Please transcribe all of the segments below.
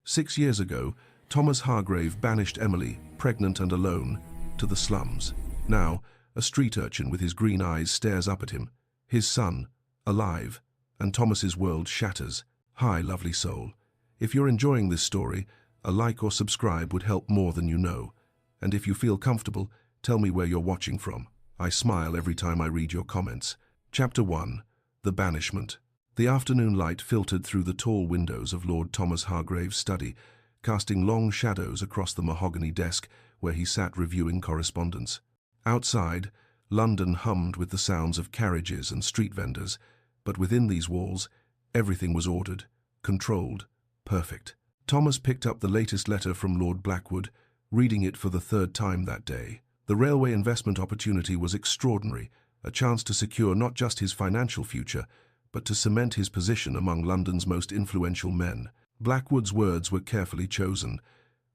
6 years ago, Thomas Hargrave banished Emily, pregnant and alone, to the slums. Now, a street urchin with his green eyes stares up at him, his son, alive, and Thomas's world shatters. Hi, lovely soul. If you're enjoying this story, a like or subscribe would help more than you know. And if you feel comfortable, tell me where you're watching from. I smile every time I read your comments. Chapter 1. The Banishment. The afternoon light filtered through the tall windows of Lord Thomas Hargrave's study, casting long shadows across the mahogany desk where he sat reviewing correspondence. Outside, London hummed with the sounds of carriages and street vendors, but within these walls, everything was ordered, controlled, perfect. Thomas picked up the latest letter from Lord Blackwood, reading it for the third time that day. The railway investment opportunity was extraordinary, a chance to secure not just his financial future, but to cement his position among London's most influential men. Blackwood's words were carefully chosen.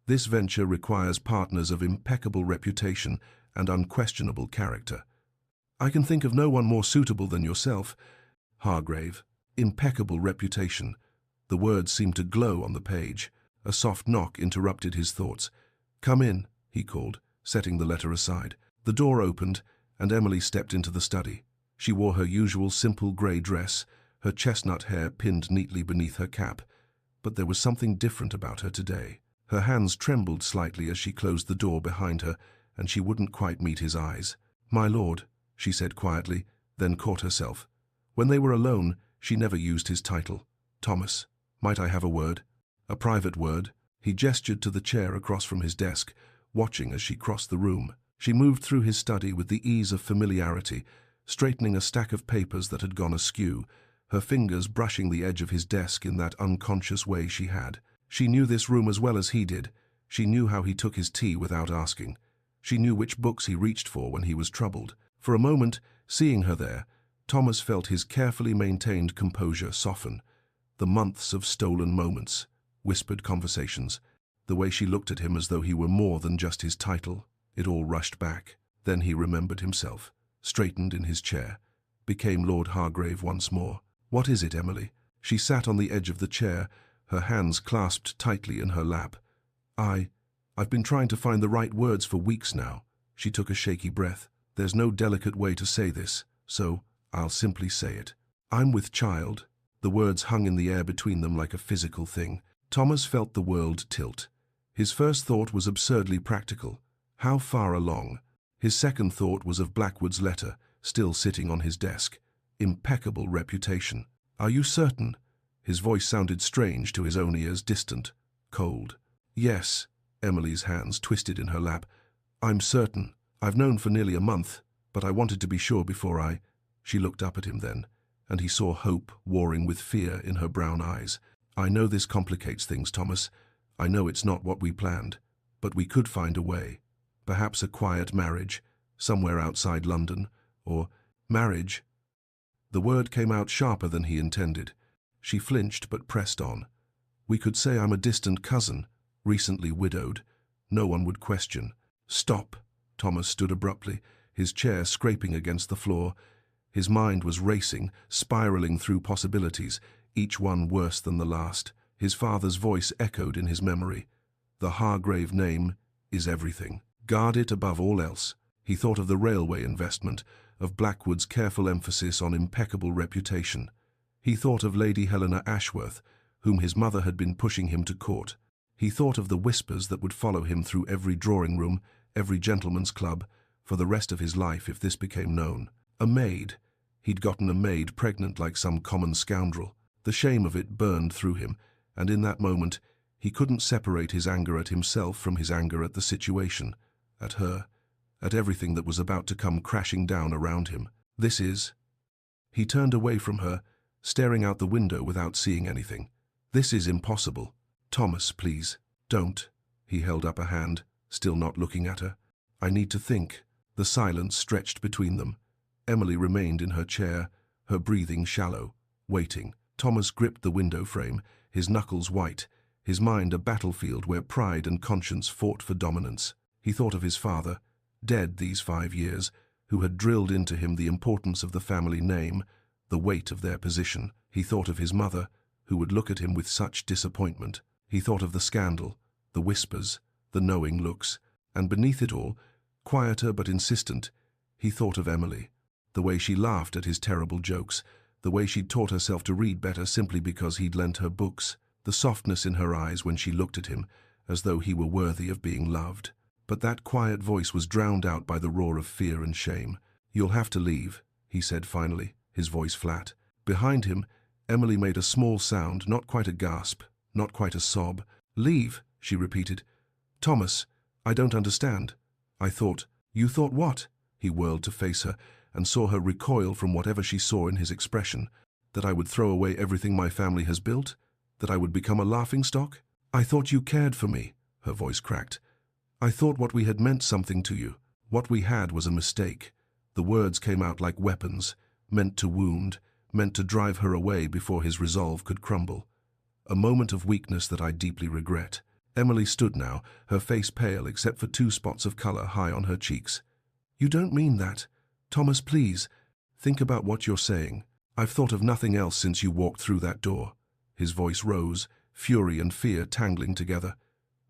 This venture requires partners of impeccable reputation and unquestionable character. I can think of no one more suitable than yourself, Hargrave. Impeccable reputation. The words seemed to glow on the page. A soft knock interrupted his thoughts. "Come in," he called, setting the letter aside. The door opened, and Emily stepped into the study. She wore her usual simple grey dress, her chestnut hair pinned neatly beneath her cap. But there was something different about her today. Her hands trembled slightly as she closed the door behind her, and she wouldn't quite meet his eyes. "My lord," she said quietly, then caught herself. When they were alone, she never used his title. "Thomas, might I have a word? A private word?" He gestured to the chair across from his desk, watching as she crossed the room. She moved through his study with the ease of familiarity, straightening a stack of papers that had gone askew, her fingers brushing the edge of his desk in that unconscious way she had. She knew this room as well as he did. She knew how he took his tea without asking. She knew which books he reached for when he was troubled. For a moment, seeing her there, Thomas felt his carefully maintained composure soften. The months of stolen moments, whispered conversations, the way she looked at him as though he were more than just his title, it all rushed back. Then he remembered himself, straightened in his chair, became Lord Hargrave once more. "What is it, Emily?" She sat on the edge of the chair, her hands clasped tightly in her lap. I've been trying to find the right words for weeks now." She took a shaky breath. "There's no delicate way to say this, so I'll simply say it. I'm with child." The words hung in the air between them like a physical thing. Thomas felt the world tilt. His first thought was absurdly practical. How far along? His second thought was of Blackwood's letter, still sitting on his desk. Impeccable reputation. "Are you certain?" His voice sounded strange to his own ears, distant, cold. "Yes." Emily's hands twisted in her lap. "I'm certain. I've known for nearly a month, but I wanted to be sure before I—" She looked up at him then, and he saw hope warring with fear in her brown eyes. "I know this complicates things, Thomas. I know it's not what we planned, but we could find a way. Perhaps a quiet marriage, somewhere outside London, or marriage." The word came out sharper than he intended. She flinched but pressed on. "We could say I'm a distant cousin, recently widowed. No one would question." "Stop!" Thomas stood abruptly, his chair scraping against the floor. His mind was racing, spiraling through possibilities, each one worse than the last. His father's voice echoed in his memory. "The Hargrave name is everything. Guard it above all else." He thought of the railway investment, of Blackwood's careful emphasis on impeccable reputation. He thought of Lady Helena Ashworth, whom his mother had been pushing him to court. He thought of the whispers that would follow him through every drawing room, every gentleman's club, for the rest of his life if this became known. A maid. He'd gotten a maid pregnant like some common scoundrel. The shame of it burned through him, and in that moment he couldn't separate his anger at himself from his anger at the situation, at her, at everything that was about to come crashing down around him. "This is—" He turned away from her, staring out the window without seeing anything. "This is impossible. Thomas, please, don't." He held up a hand, still not looking at her. "I need to think." The silence stretched between them. Emily remained in her chair, her breathing shallow, waiting. Thomas gripped the window frame, his knuckles white, his mind a battlefield where pride and conscience fought for dominance. He thought of his father, dead these 5 years, who had drilled into him the importance of the family name, the weight of their position. He thought of his mother, who would look at him with such disappointment. He thought of the scandal, the whispers, the knowing looks, and beneath it all, quieter but insistent, he thought of Emily, the way she laughed at his terrible jokes, the way she'd taught herself to read better simply because he'd lent her books, the softness in her eyes when she looked at him, as though he were worthy of being loved. But that quiet voice was drowned out by the roar of fear and shame. "You'll have to leave," he said finally, his voice flat. Behind him, Emily made a small sound, not quite a gasp, not quite a sob. "Leave," she repeated. "Thomas, I don't understand. I thought—" "You thought what?" He whirled to face her and saw her recoil from whatever she saw in his expression. "That I would throw away everything my family has built? That I would become a laughingstock? I thought you cared for me," her voice cracked. "I thought what we had meant something to you. What we had was a mistake." The words came out like weapons, meant to wound, meant to drive her away before his resolve could crumble. "A moment of weakness that I deeply regret." Emily stood now, her face pale except for 2 spots of color high on her cheeks. "You don't mean that. Thomas, please, think about what you're saying. I've thought of nothing else since you walked through that door." His voice rose, fury and fear tangling together.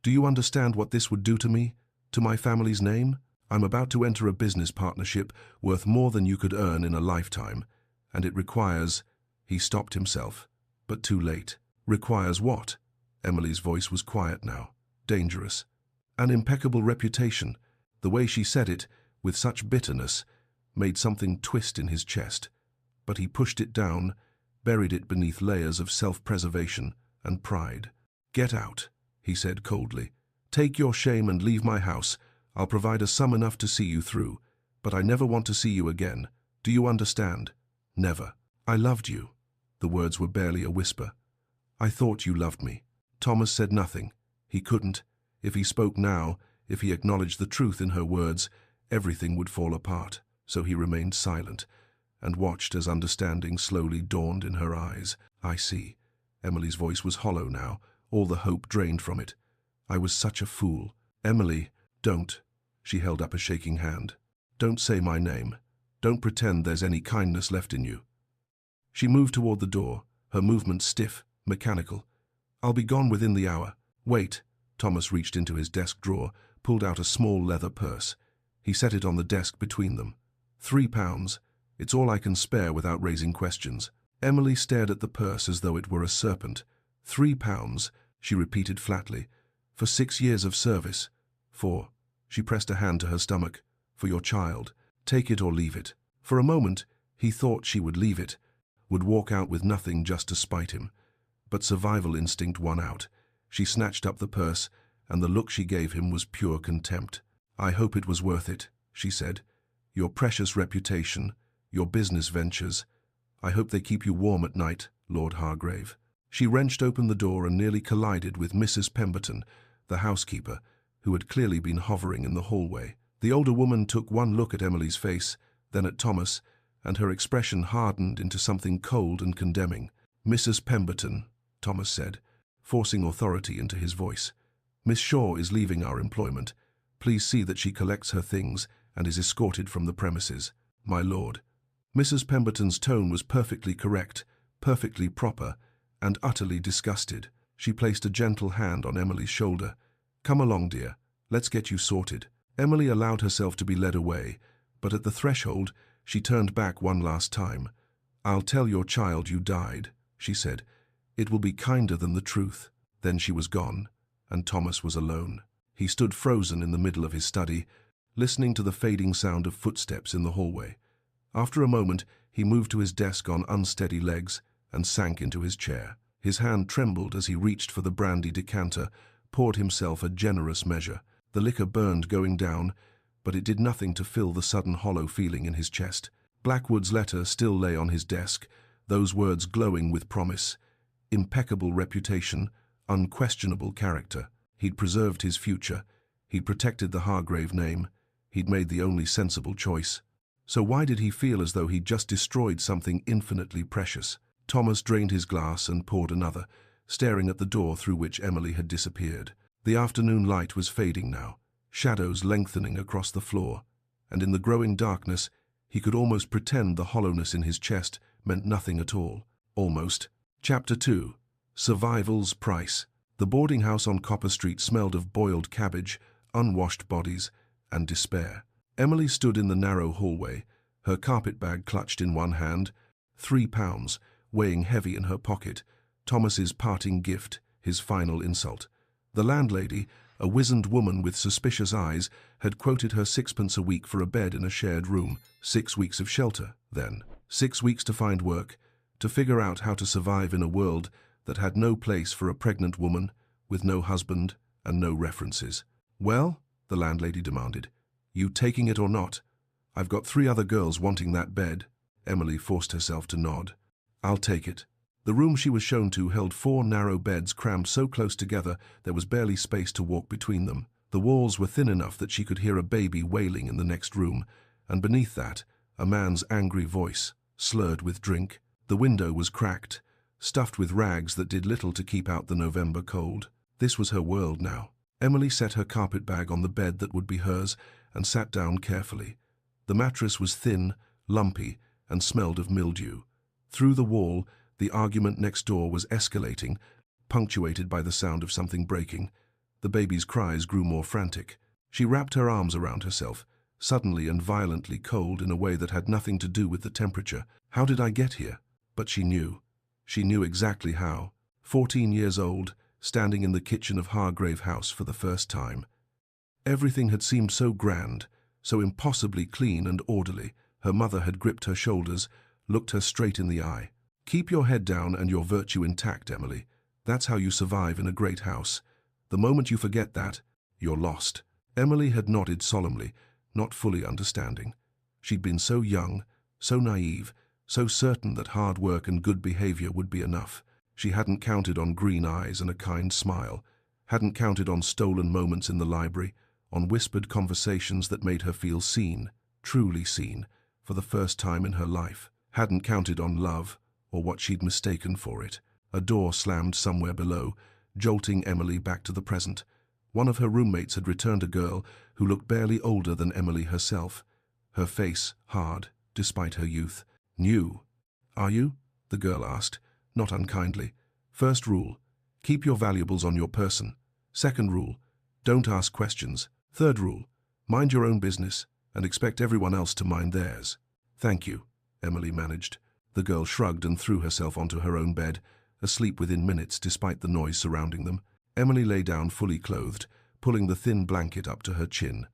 "Do you understand what this would do to me? To my family's name? I'm about to enter a business partnership worth more than you could earn in a lifetime, and it requires—" He stopped himself, but too late. "Requires what?" Emily's voice was quiet now, dangerous. "An impeccable reputation." The way she said it, with such bitterness, made something twist in his chest. But he pushed it down, buried it beneath layers of self-preservation and pride. "Get out," he said coldly. "Take your shame and leave my house. I'll provide a sum enough to see you through, but I never want to see you again. Do you understand? Never. I loved you." The words were barely a whisper. "I thought you loved me." Thomas said nothing. He couldn't. If he spoke now, if he acknowledged the truth in her words, everything would fall apart. So he remained silent and watched as understanding slowly dawned in her eyes. "I see." Emily's voice was hollow now, all the hope drained from it. "I was such a fool. Emily, don't." She held up a shaking hand. "Don't say my name. Don't pretend there's any kindness left in you." She moved toward the door, her movement stiff, mechanical. "I'll be gone within the hour." "Wait." Thomas reached into his desk drawer, pulled out a small leather purse. He set it on the desk between them. £3. It's all I can spare without raising questions." Emily stared at the purse as though it were a serpent. £3, she repeated flatly. "For 6 years of service. For—" she pressed a hand to her stomach. "For your child. Take it or leave it." For a moment, he thought she would leave it, would walk out with nothing just to spite him. But survival instinct won out. She snatched up the purse, and the look she gave him was pure contempt. "I hope it was worth it," she said. "Your precious reputation, your business ventures. I hope they keep you warm at night, Lord Hargrave." She wrenched open the door and nearly collided with Mrs. Pemberton, the housekeeper, who had clearly been hovering in the hallway. The older woman took one look at Emily's face, then at Thomas, and her expression hardened into something cold and condemning. "Mrs. Pemberton," Thomas said, forcing authority into his voice. "Miss Shaw is leaving our employment. Please see that she collects her things and is escorted from the premises. My lord." Mrs. Pemberton's tone was perfectly correct, perfectly proper, and utterly disgusted. She placed a gentle hand on Emily's shoulder. "Come along, dear. Let's get you sorted." Emily allowed herself to be led away, but at the threshold she turned back one last time. "I'll tell your child you died," she said. "It will be kinder than the truth." Then she was gone, and Thomas was alone. He stood frozen in the middle of his study, listening to the fading sound of footsteps in the hallway. After a moment, he moved to his desk on unsteady legs and sank into his chair. His hand trembled as he reached for the brandy decanter, poured himself a generous measure. The liquor burned going down, but it did nothing to fill the sudden hollow feeling in his chest. Blackwood's letter still lay on his desk, those words glowing with promise. Impeccable reputation, unquestionable character. He'd preserved his future. He'd protected the Hargrave name. He'd made the only sensible choice. So why did he feel as though he'd just destroyed something infinitely precious? Thomas drained his glass and poured another, staring at the door through which Emily had disappeared. The afternoon light was fading now, shadows lengthening across the floor, and in the growing darkness he could almost pretend the hollowness in his chest meant nothing at all. Almost. Chapter 2. Survival's Price. The boarding house on Copper Street smelled of boiled cabbage, unwashed bodies, and despair. Emily stood in the narrow hallway, her carpet bag clutched in one hand, £3 weighing heavy in her pocket, Thomas's parting gift, his final insult. The landlady, a wizened woman with suspicious eyes, had quoted her 6p a week for a bed in a shared room. 6 weeks of shelter, then. 6 weeks to find work, to figure out how to survive in a world that had no place for a pregnant woman, with no husband and no references. "Well?" the landlady demanded. "You taking it or not? I've got 3 other girls wanting that bed." Emily forced herself to nod. "I'll take it." The room she was shown to held 4 narrow beds crammed so close together there was barely space to walk between them. The walls were thin enough that she could hear a baby wailing in the next room, and beneath that, a man's angry voice, slurred with drink. The window was cracked, stuffed with rags that did little to keep out the November cold. This was her world now. Emily set her carpet bag on the bed that would be hers and sat down carefully. The mattress was thin, lumpy, and smelled of mildew. Through the wall, the argument next door was escalating, punctuated by the sound of something breaking. The baby's cries grew more frantic. She wrapped her arms around herself, suddenly and violently cold in a way that had nothing to do with the temperature. How did I get here? But she knew. She knew exactly how. 14 years old, standing in the kitchen of Hargrave House for the first time. Everything had seemed so grand, so impossibly clean and orderly. Her mother had gripped her shoulders, looked her straight in the eye. "Keep your head down and your virtue intact, Emily. That's how you survive in a great house. The moment you forget that, you're lost." Emily had nodded solemnly, not fully understanding. She'd been so young, so naive, so certain that hard work and good behavior would be enough. She hadn't counted on green eyes and a kind smile, hadn't counted on stolen moments in the library, on whispered conversations that made her feel seen, truly seen, for the first time in her life. Hadn't counted on love, or what she'd mistaken for it. A door slammed somewhere below, jolting Emily back to the present. One of her roommates had returned a girl who looked barely older than Emily herself, her face hard, despite her youth. "New, are you?" the girl asked, not unkindly. "First rule, keep your valuables on your person. Second rule, don't ask questions. Third rule, mind your own business and expect everyone else to mind theirs." "Thank you," Emily managed. The girl shrugged and threw herself onto her own bed, asleep within minutes despite the noise surrounding them. Emily lay down fully clothed, pulling the thin blanket up to her chin.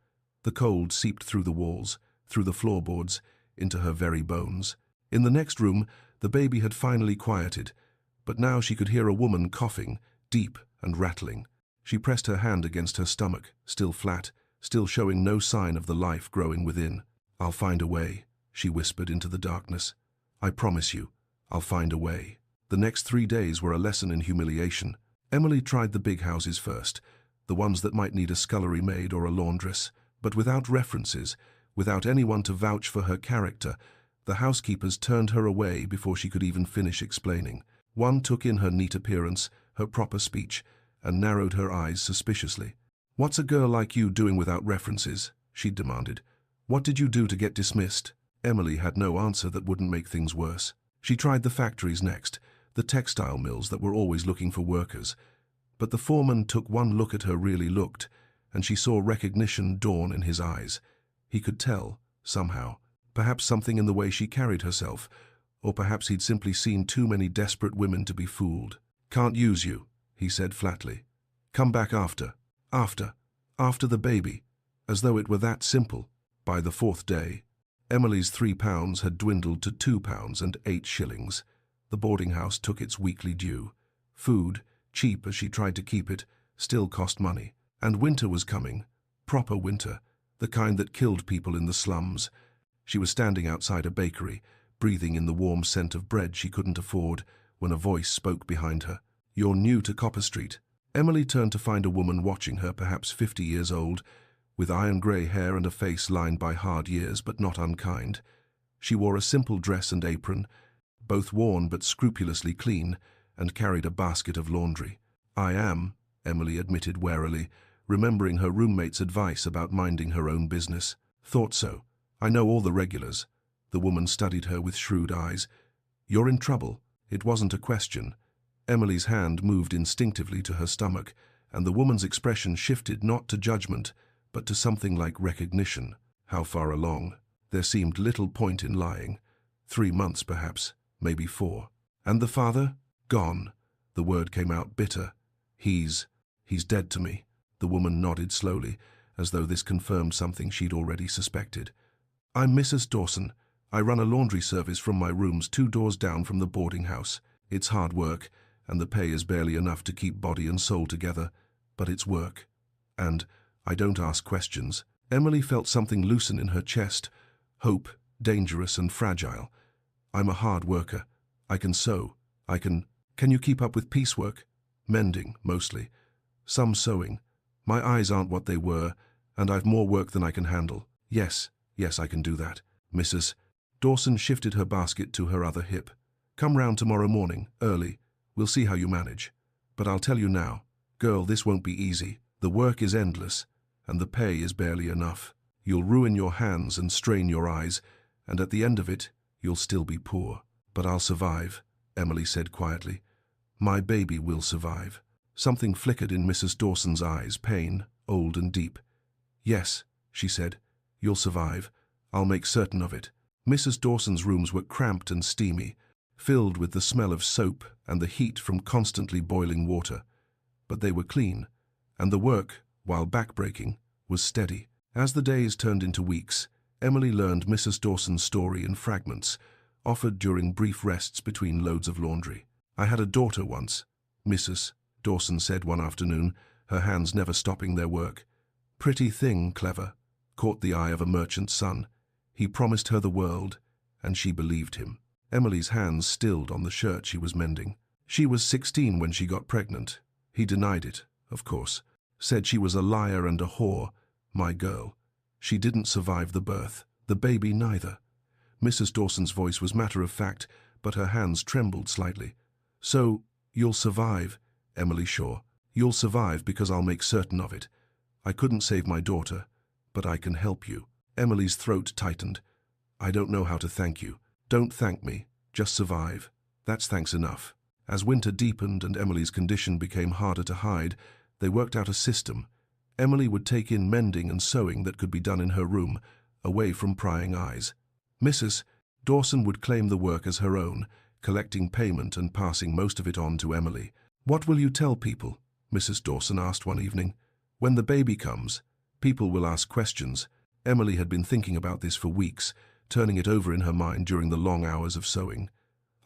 The cold seeped through the walls, through the floorboards, into her very bones. In the next room, the baby had finally quieted, but now she could hear a woman coughing, deep and rattling. She pressed her hand against her stomach, still flat, still showing no sign of the life growing within. "I'll find a way," she whispered into the darkness. "I promise you, I'll find a way." The next 3 days were a lesson in humiliation. Emily tried the big houses first, the ones that might need a scullery maid or a laundress, but without references, without anyone to vouch for her character, the housekeepers turned her away before she could even finish explaining. One took in her neat appearance, her proper speech, and narrowed her eyes suspiciously. "What's a girl like you doing without references?" she demanded. "What did you do to get dismissed?" Emily had no answer that wouldn't make things worse. She tried the factories next, the textile mills that were always looking for workers. But the foreman took one look at her, really looked, and she saw recognition dawn in his eyes. He could tell, somehow, perhaps something in the way she carried herself, or perhaps he'd simply seen too many desperate women to be fooled. "Can't use you," he said flatly. "Come back after the baby," as though it were that simple. By the 4th day, Emily's £3 had dwindled to £2.08. The boarding house took its weekly due. Food, cheap as she tried to keep it, still cost money. And winter was coming, proper winter, the kind that killed people in the slums. She was standing outside a bakery, breathing in the warm scent of bread she couldn't afford, when a voice spoke behind her. "You're new to Copper Street." Emily turned to find a woman watching her, perhaps 50 years old, with iron-grey hair and a face lined by hard years but not unkind. She wore a simple dress and apron, both worn but scrupulously clean, and carried a basket of laundry. "I am," Emily admitted warily, remembering her roommate's advice about minding her own business. "Thought so. I know all the regulars." The woman studied her with shrewd eyes. "You're in trouble." It wasn't a question. Emily's hand moved instinctively to her stomach, and the woman's expression shifted not to judgment, but to something like recognition. How far along? There seemed little point in lying. 3 months, perhaps, maybe 4. And the father? Gone. The word came out bitter. He's dead to me. The woman nodded slowly, as though this confirmed something she'd already suspected. I'm Mrs. Dawson. I run a laundry service from my rooms 2 doors down from the boarding house. It's hard work, and the pay is barely enough to keep body and soul together, but it's work. And I don't ask questions. Emily felt something loosen in her chest. Hope, dangerous and fragile. I'm a hard worker. I can sew. Can you keep up with piecework? Mending, mostly. Some sewing. My eyes aren't what they were, and I've more work than I can handle. Yes, I can do that. Mrs. Dawson shifted her basket to her other hip. Come round tomorrow morning, early. We'll see how you manage. But I'll tell you now, girl, this won't be easy. The work is endless, and the pay is barely enough. You'll ruin your hands and strain your eyes, and at the end of it, you'll still be poor. But I'll survive, Emily said quietly. My baby will survive. Something flickered in Mrs. Dawson's eyes, pain, old and deep. Yes, she said, you'll survive. I'll make certain of it. Mrs. Dawson's rooms were cramped and steamy, filled with the smell of soap and the heat from constantly boiling water. But they were clean, and the work, while backbreaking, was steady. As the days turned into weeks, Emily learned Mrs. Dawson's story in fragments, offered during brief rests between loads of laundry. I had a daughter once, Mrs. Dawson said one afternoon, her hands never stopping their work. Pretty thing, clever, caught the eye of a merchant's son. He promised her the world, and she believed him. Emily's hands stilled on the shirt she was mending. She was 16 when she got pregnant. He denied it, of course. Said she was a liar and a whore. My girl. She didn't survive the birth. The baby neither. Mrs. Dawson's voice was matter-of-fact, but her hands trembled slightly. So, you'll survive, Emily Shaw. You'll survive because I'll make certain of it. I couldn't save my daughter, but I can help you. Emily's throat tightened. I don't know how to thank you. Don't thank me. Just survive. That's thanks enough. As winter deepened and Emily's condition became harder to hide, they worked out a system. Emily would take in mending and sewing that could be done in her room, away from prying eyes. Mrs. Dawson would claim the work as her own, collecting payment and passing most of it on to Emily. What will you tell people? Mrs. Dawson asked one evening. When the baby comes, people will ask questions. Emily had been thinking about this for weeks, turning it over in her mind during the long hours of sewing.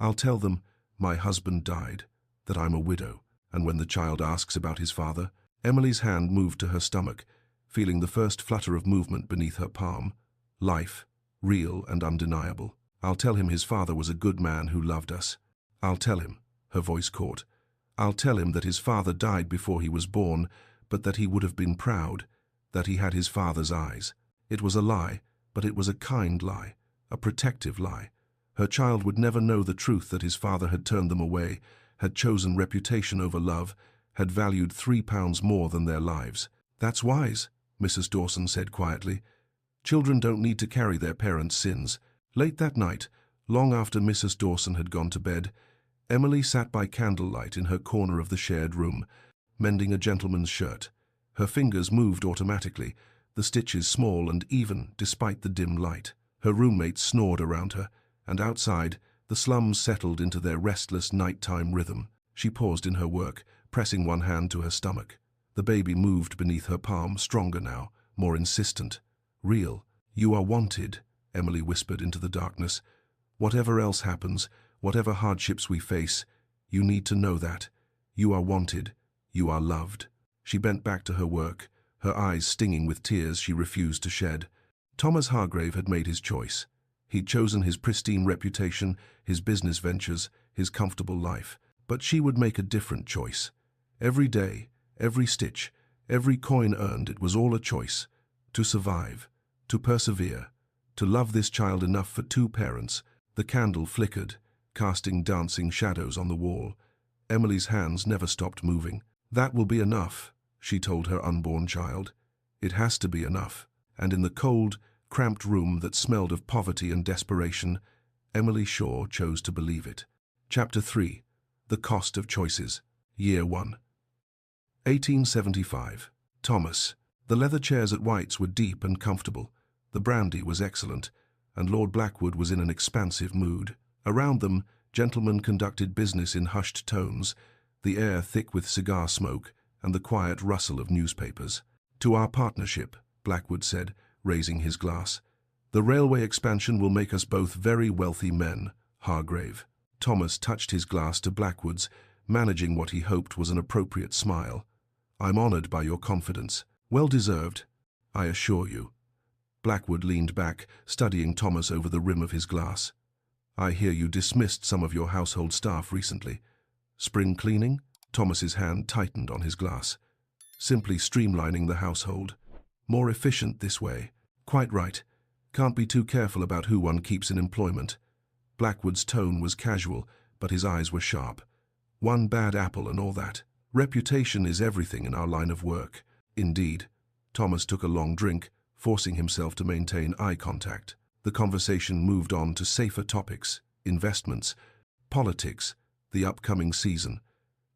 I'll tell them my husband died, that I'm a widow, and when the child asks about his father, Emily's hand moved to her stomach, feeling the first flutter of movement beneath her palm. Life, real and undeniable. I'll tell him his father was a good man who loved us. I'll tell him, her voice caught. I'll tell him that his father died before he was born, but that he would have been proud, that he had his father's eyes. It was a lie, but it was a kind lie, a protective lie. Her child would never know the truth that his father had turned them away, had chosen reputation over love, had valued £3 more than their lives. That's wise, Mrs. Dawson said quietly. Children don't need to carry their parents' sins. Late that night, long after Mrs. Dawson had gone to bed, Emily sat by candlelight in her corner of the shared room, mending a gentleman's shirt. Her fingers moved automatically, the stitches small and even despite the dim light. Her roommates snored around her, and outside, the slums settled into their restless nighttime rhythm. She paused in her work, pressing one hand to her stomach. The baby moved beneath her palm, stronger now, more insistent. Real. You are wanted, Emily whispered into the darkness. Whatever else happens, whatever hardships we face, you need to know that. You are wanted. You are loved. She bent back to her work, her eyes stinging with tears she refused to shed. Thomas Hargrave had made his choice. He'd chosen his pristine reputation, his business ventures, his comfortable life. But she would make a different choice. Every day, every stitch, every coin earned, it was all a choice. To survive, to persevere, to love this child enough for 2 parents. The candle flickered, casting dancing shadows on the wall. Emily's hands never stopped moving. That will be enough, she told her unborn child. It has to be enough. And in the cold, cramped room that smelled of poverty and desperation, Emily Shaw chose to believe it. Chapter 3. The Cost of Choices. Year 1. 1875. Thomas. The leather chairs at White's were deep and comfortable. The brandy was excellent, and Lord Blackwood was in an expansive mood. Around them, gentlemen conducted business in hushed tones, the air thick with cigar smoke and the quiet rustle of newspapers. "To our partnership," Blackwood said, raising his glass. "The railway expansion will make us both very wealthy men, Hargrave." Thomas touched his glass to Blackwood's, managing what he hoped was an appropriate smile. "I'm honored by your confidence. Well deserved, I assure you." Blackwood leaned back, studying Thomas over the rim of his glass. "I hear you dismissed some of your household staff recently. Spring cleaning?" Thomas's hand tightened on his glass. "Simply streamlining the household. More efficient this way." "Quite right. Can't be too careful about who one keeps in employment." Blackwood's tone was casual, but his eyes were sharp. "One bad apple and all that. Reputation is everything in our line of work." "Indeed." Thomas took a long drink, forcing himself to maintain eye contact. The conversation moved on to safer topics: investments, politics, the upcoming season.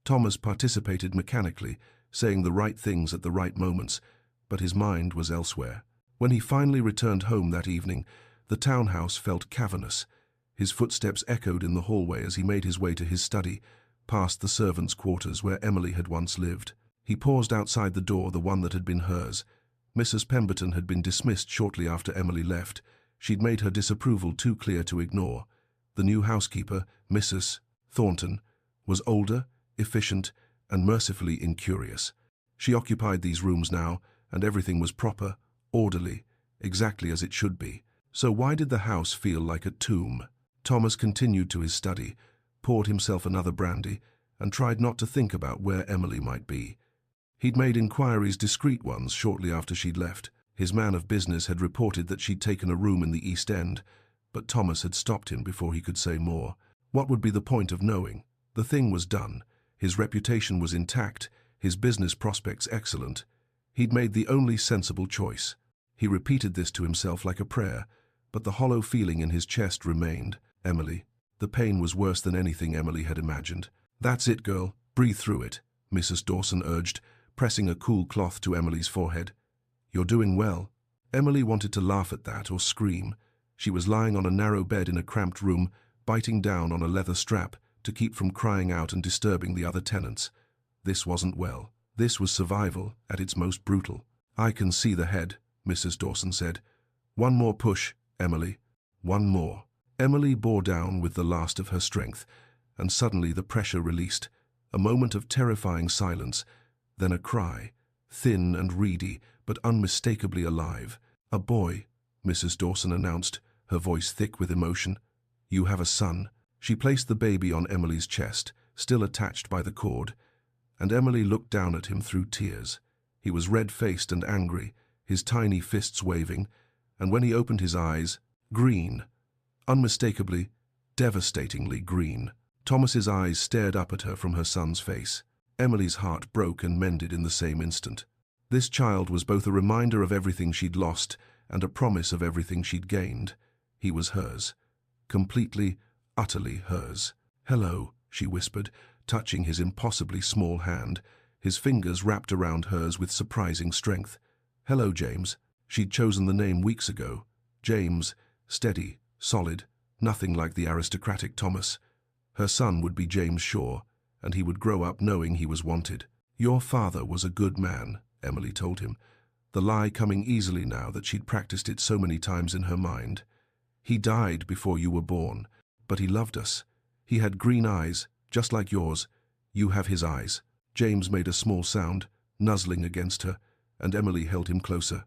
Thomas participated mechanically, saying the right things at the right moments, but his mind was elsewhere. When he finally returned home that evening, the townhouse felt cavernous. His footsteps echoed in the hallway as he made his way to his study, past the servants' quarters where Emily had once lived. He paused outside the door, the one that had been hers. Mrs. Pemberton had been dismissed shortly after Emily left. She'd made her disapproval too clear to ignore. The new housekeeper, Mrs. Thornton, was older, efficient, and mercifully incurious. She occupied these rooms now, and everything was proper, orderly, exactly as it should be. So why did the house feel like a tomb? Thomas continued to his study, poured himself another brandy, and tried not to think about where Emily might be. He'd made inquiries, discreet ones, shortly after she'd left. His man of business had reported that she'd taken a room in the East End, but Thomas had stopped him before he could say more. What would be the point of knowing? The thing was done. His reputation was intact, his business prospects excellent. He'd made the only sensible choice. He repeated this to himself like a prayer, but the hollow feeling in his chest remained. Emily. The pain was worse than anything Emily had imagined. "That's it, girl. Breathe through it," Mrs. Dawson urged, pressing a cool cloth to Emily's forehead. "You're doing well." Emily wanted to laugh at that or scream. She was lying on a narrow bed in a cramped room, biting down on a leather strap to keep from crying out and disturbing the other tenants. This wasn't well. This was survival at its most brutal. "I can see the head," Mrs. Dawson said. "One more push, Emily. One more." Emily bore down with the last of her strength, and suddenly the pressure released. A moment of terrifying silence, then a cry, thin and reedy, but unmistakably alive. "A boy," Mrs. Dawson announced, her voice thick with emotion. "You have a son." She placed the baby on Emily's chest, still attached by the cord, and Emily looked down at him through tears. He was red-faced and angry, his tiny fists waving, and when he opened his eyes, green. Unmistakably, devastatingly green. Thomas's eyes stared up at her from her son's face. Emily's heart broke and mended in the same instant. This child was both a reminder of everything she'd lost and a promise of everything she'd gained. He was hers. Completely, utterly hers. "Hello," she whispered, touching his impossibly small hand, his fingers wrapped around hers with surprising strength. "Hello, James." She'd chosen the name weeks ago. James, steady, solid, nothing like the aristocratic Thomas. Her son would be James Shaw, and he would grow up knowing he was wanted. "Your father was a good man," Emily told him, the lie coming easily now that she'd practiced it so many times in her mind. "He died before you were born, but he loved us. He had green eyes, just like yours. You have his eyes." James made a small sound, nuzzling against her, and Emily held him closer.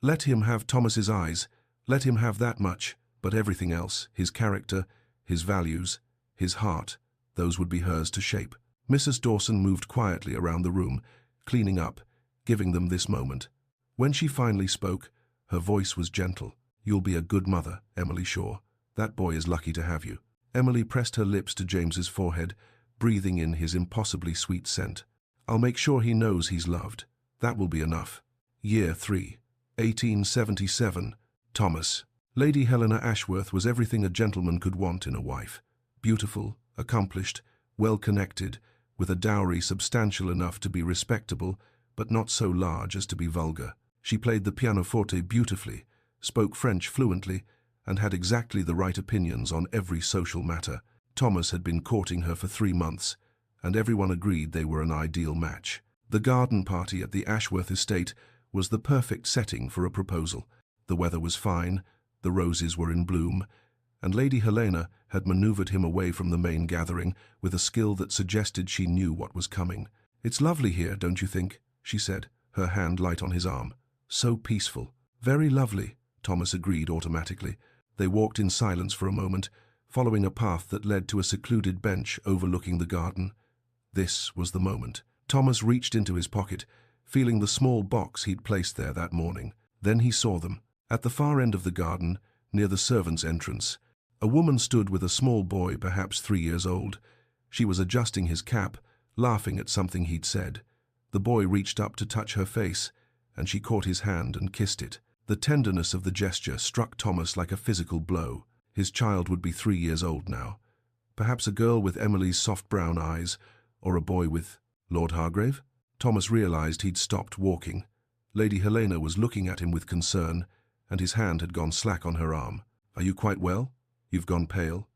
Let him have Thomas's eyes. Let him have that much. But everything else, his character, his values, his heart, those would be hers to shape. Mrs. Dawson moved quietly around the room, cleaning up, giving them this moment. When she finally spoke, her voice was gentle. "You'll be a good mother, Emily Shaw. That boy is lucky to have you." Emily pressed her lips to James's forehead, breathing in his impossibly sweet scent. "I'll make sure he knows he's loved. That will be enough." Year 3, 1877. Thomas. Lady Helena Ashworth was everything a gentleman could want in a wife. Beautiful, accomplished, well-connected, with a dowry substantial enough to be respectable, but not so large as to be vulgar. She played the pianoforte beautifully, spoke French fluently, and had exactly the right opinions on every social matter. Thomas had been courting her for 3 months, and everyone agreed they were an ideal match. The garden party at the Ashworth estate was the perfect setting for a proposal. The weather was fine, the roses were in bloom, and Lady Helena had maneuvered him away from the main gathering with a skill that suggested she knew what was coming. "It's lovely here, don't you think?" she said, her hand light on his arm. "So peaceful." "Very lovely," Thomas agreed automatically. They walked in silence for a moment, following a path that led to a secluded bench overlooking the garden. This was the moment. Thomas reached into his pocket, feeling the small box he'd placed there that morning. Then he saw them. At the far end of the garden, near the servants' entrance, a woman stood with a small boy, perhaps 3 years old. She was adjusting his cap, laughing at something he'd said. The boy reached up to touch her face, and she caught his hand and kissed it. The tenderness of the gesture struck Thomas like a physical blow. His child would be 3 years old now. Perhaps a girl with Emily's soft brown eyes, or a boy with Lord Hargrave? Thomas realized he'd stopped walking. Lady Helena was looking at him with concern, and his hand had gone slack on her arm. "Are you quite well? You've gone pale."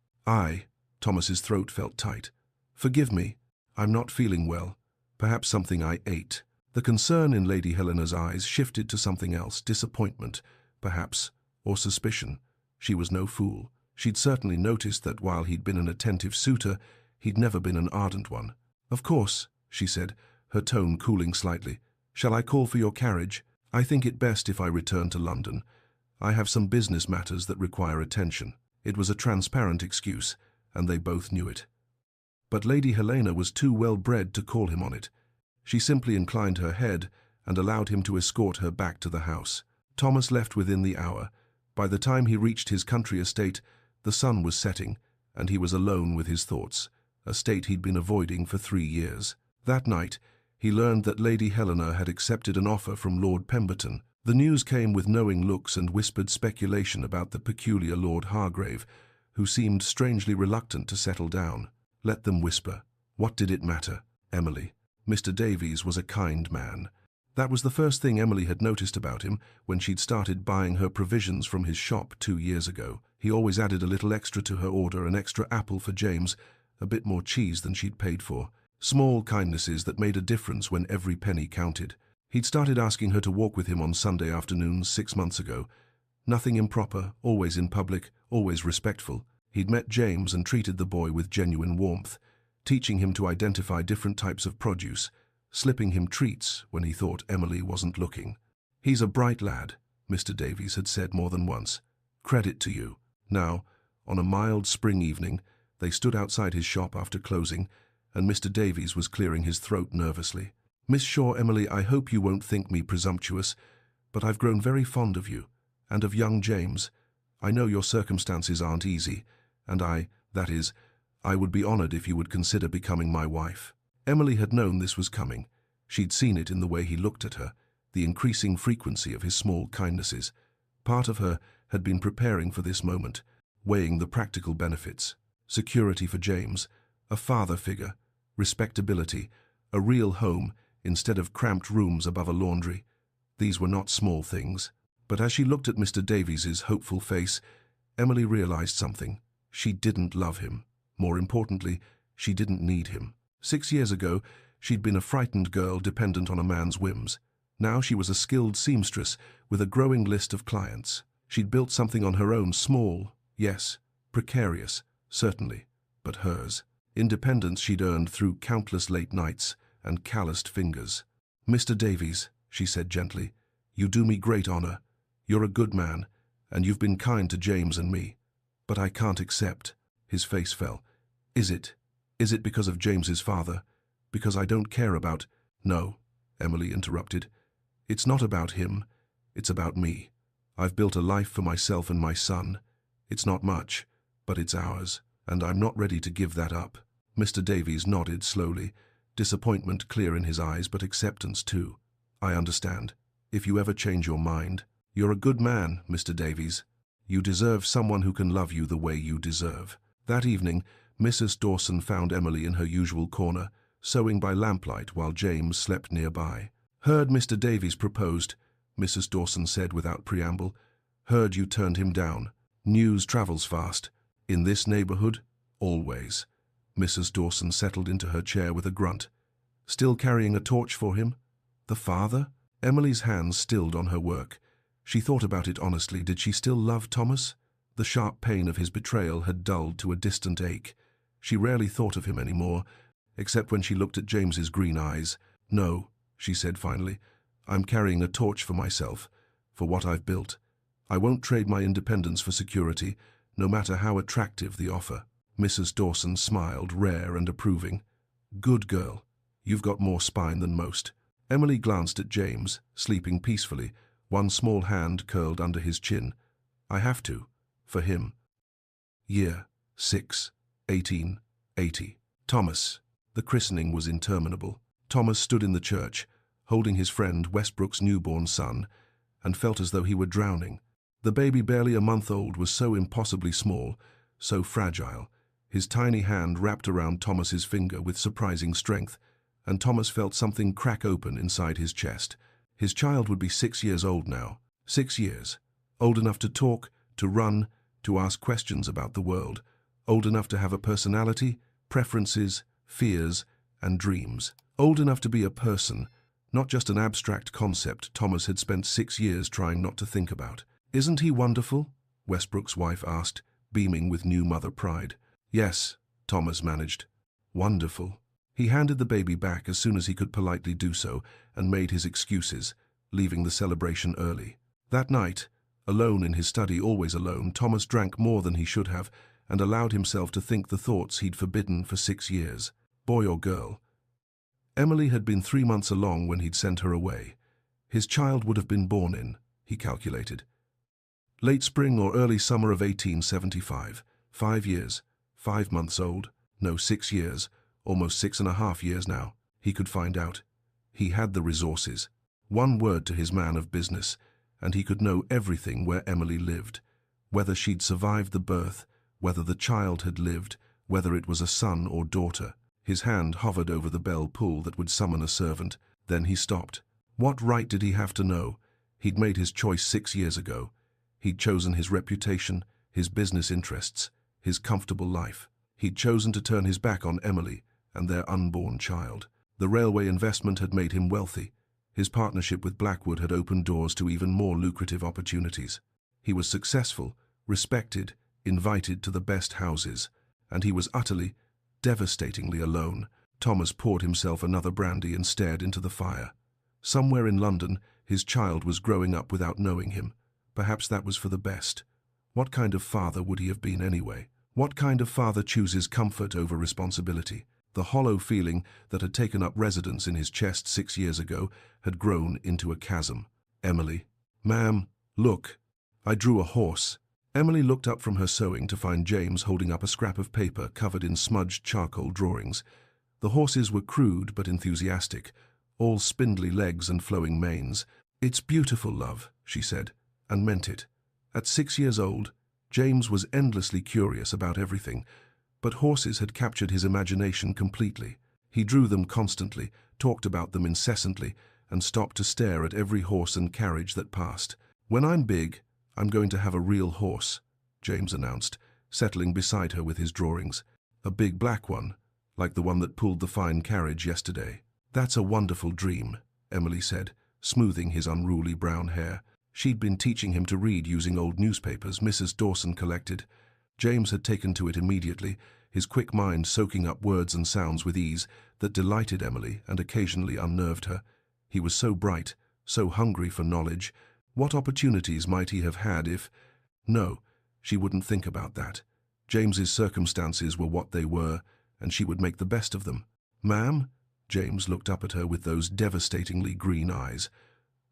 Thomas's throat felt tight. "Forgive me. I'm not feeling well. Perhaps something I ate." The concern in Lady Helena's eyes shifted to something else, disappointment, perhaps, or suspicion. She was no fool. She'd certainly noticed that while he'd been an attentive suitor, he'd never been an ardent one. "Of course," she said, her tone cooling slightly. "Shall I call for your carriage? I think it best if I return to London. I have some business matters that require attention." It was a transparent excuse, and they both knew it. But Lady Helena was too well-bred to call him on it. She simply inclined her head and allowed him to escort her back to the house. Thomas left within the hour. By the time he reached his country estate, the sun was setting, and he was alone with his thoughts, a state he'd been avoiding for 3 years. That night, he learned that Lady Helena had accepted an offer from Lord Pemberton. The news came with knowing looks and whispered speculation about the peculiar Lord Hargrave, who seemed strangely reluctant to settle down. Let them whisper. What did it matter? Emily. Mr. Davies was a kind man. That was the first thing Emily had noticed about him when she'd started buying her provisions from his shop 2 years ago. He always added a little extra to her order, an extra apple for James, a bit more cheese than she'd paid for. Small kindnesses that made a difference when every penny counted. He'd started asking her to walk with him on Sunday afternoons 6 months ago. Nothing improper, always in public, always respectful. He'd met James and treated the boy with genuine warmth, teaching him to identify different types of produce, slipping him treats when he thought Emily wasn't looking. "He's a bright lad," Mr. Davies had said more than once. "Credit to you." Now, on a mild spring evening, they stood outside his shop after closing, and Mr. Davies was clearing his throat nervously. "Miss Shaw, Emily, I hope you won't think me presumptuous, but I've grown very fond of you, and of young James. I know your circumstances aren't easy, and I would be honored if you would consider becoming my wife." Emily had known this was coming. She'd seen it in the way he looked at her, the increasing frequency of his small kindnesses. Part of her had been preparing for this moment, weighing the practical benefits. Security for James, a father figure, respectability, a real home instead of cramped rooms above a laundry. These were not small things. But as she looked at Mr. Davies's hopeful face, Emily realized something. She didn't love him. More importantly, she didn't need him. 6 years ago, she'd been a frightened girl dependent on a man's whims. Now she was a skilled seamstress with a growing list of clients. She'd built something on her own, small, yes, precarious, certainly, but hers. Independence she'd earned through countless late nights and calloused fingers. "Mr. Davies," she said gently, "you do me great honor. You're a good man, and you've been kind to James and me. But I can't accept." His face fell. Is it because of James's father? Because I don't care about—" "No," Emily interrupted. "It's not about him. It's about me. I've built a life for myself and my son. It's not much, but it's ours, and I'm not ready to give that up." Mr. Davies nodded slowly, disappointment clear in his eyes, but acceptance too. "I understand. If you ever change your mind, you're a good man, Mr. Davies. You deserve someone who can love you the way you deserve." That evening, Mrs. Dawson found Emily in her usual corner, sewing by lamplight while James slept nearby. "Heard Mr. Davies proposed," Mrs. Dawson said without preamble. "Heard you turned him down. News travels fast. In this neighborhood, always." Mrs. Dawson settled into her chair with a grunt. "Still carrying a torch for him? The father?" Emily's hands stilled on her work. She thought about it honestly. Did she still love Thomas? The sharp pain of his betrayal had dulled to a distant ache. She rarely thought of him anymore, except when she looked at James's green eyes. "No," she said finally. "I'm carrying a torch for myself, for what I've built. I won't trade my independence for security, no matter how attractive the offer." Mrs. Dawson smiled, rare and approving. "Good girl. You've got more spine than most." Emily glanced at James, sleeping peacefully, one small hand curled under his chin. "I have to, for him." Year 6, 1880. Thomas. The christening was interminable. Thomas stood in the church, holding his friend Westbrook's newborn son, and felt as though he were drowning. The baby, barely a month old, was so impossibly small, so fragile. His tiny hand wrapped around Thomas's finger with surprising strength, and Thomas felt something crack open inside his chest. His child would be 6 years old now. 6 years. Old enough to talk, to run, to ask questions about the world. Old enough to have a personality, preferences, fears, and dreams. Old enough to be a person, not just an abstract concept Thomas had spent 6 years trying not to think about. "Isn't he wonderful?" Westbrook's wife asked, beaming with new mother pride. "Yes," Thomas managed. "Wonderful." He handed the baby back as soon as he could politely do so and made his excuses, leaving the celebration early. That night, alone in his study, always alone, Thomas drank more than he should have and allowed himself to think the thoughts he'd forbidden for 6 years. Boy or girl? Emily had been 3 months along when he'd sent her away. His child would have been born in, he calculated, late spring or early summer of 1875. 5 years, 5 months old. No, 6 years, almost 6.5 years now. He could find out. He had the resources. One word to his man of business, and he could know everything where Emily lived. Whether she'd survived the birth, whether the child had lived, whether it was a son or daughter. His hand hovered over the bell pull that would summon a servant. Then he stopped. What right did he have to know? He'd made his choice 6 years ago. He'd chosen his reputation, his business interests, his comfortable life. He'd chosen to turn his back on Emily and their unborn child. The railway investment had made him wealthy. His partnership with Blackwood had opened doors to even more lucrative opportunities. He was successful, respected, invited to the best houses, and he was utterly, devastatingly alone. Thomas poured himself another brandy and stared into the fire. Somewhere in London, his child was growing up without knowing him. Perhaps that was for the best. What kind of father would he have been anyway? What kind of father chooses comfort over responsibility? The hollow feeling that had taken up residence in his chest 6 years ago had grown into a chasm. "Emily." "Ma'am, look. I drew a horse." Emily looked up from her sewing to find James holding up a scrap of paper covered in smudged charcoal drawings. The horses were crude but enthusiastic, all spindly legs and flowing manes. "It's beautiful, love," she said, and meant it. At 6 years old, James was endlessly curious about everything, but horses had captured his imagination completely. He drew them constantly, talked about them incessantly, and stopped to stare at every horse and carriage that passed. "When I'm big, I'm going to have a real horse," James announced, settling beside her with his drawings. "A big black one, like the one that pulled the fine carriage yesterday." "That's a wonderful dream," Emily said, smoothing his unruly brown hair. She'd been teaching him to read using old newspapers Mrs. Dawson collected. James had taken to it immediately, his quick mind soaking up words and sounds with ease that delighted Emily and occasionally unnerved her. He was so bright, so hungry for knowledge. What opportunities might he have had if... No, she wouldn't think about that. James's circumstances were what they were, and she would make the best of them. "Ma'am?" James looked up at her with those devastatingly green eyes.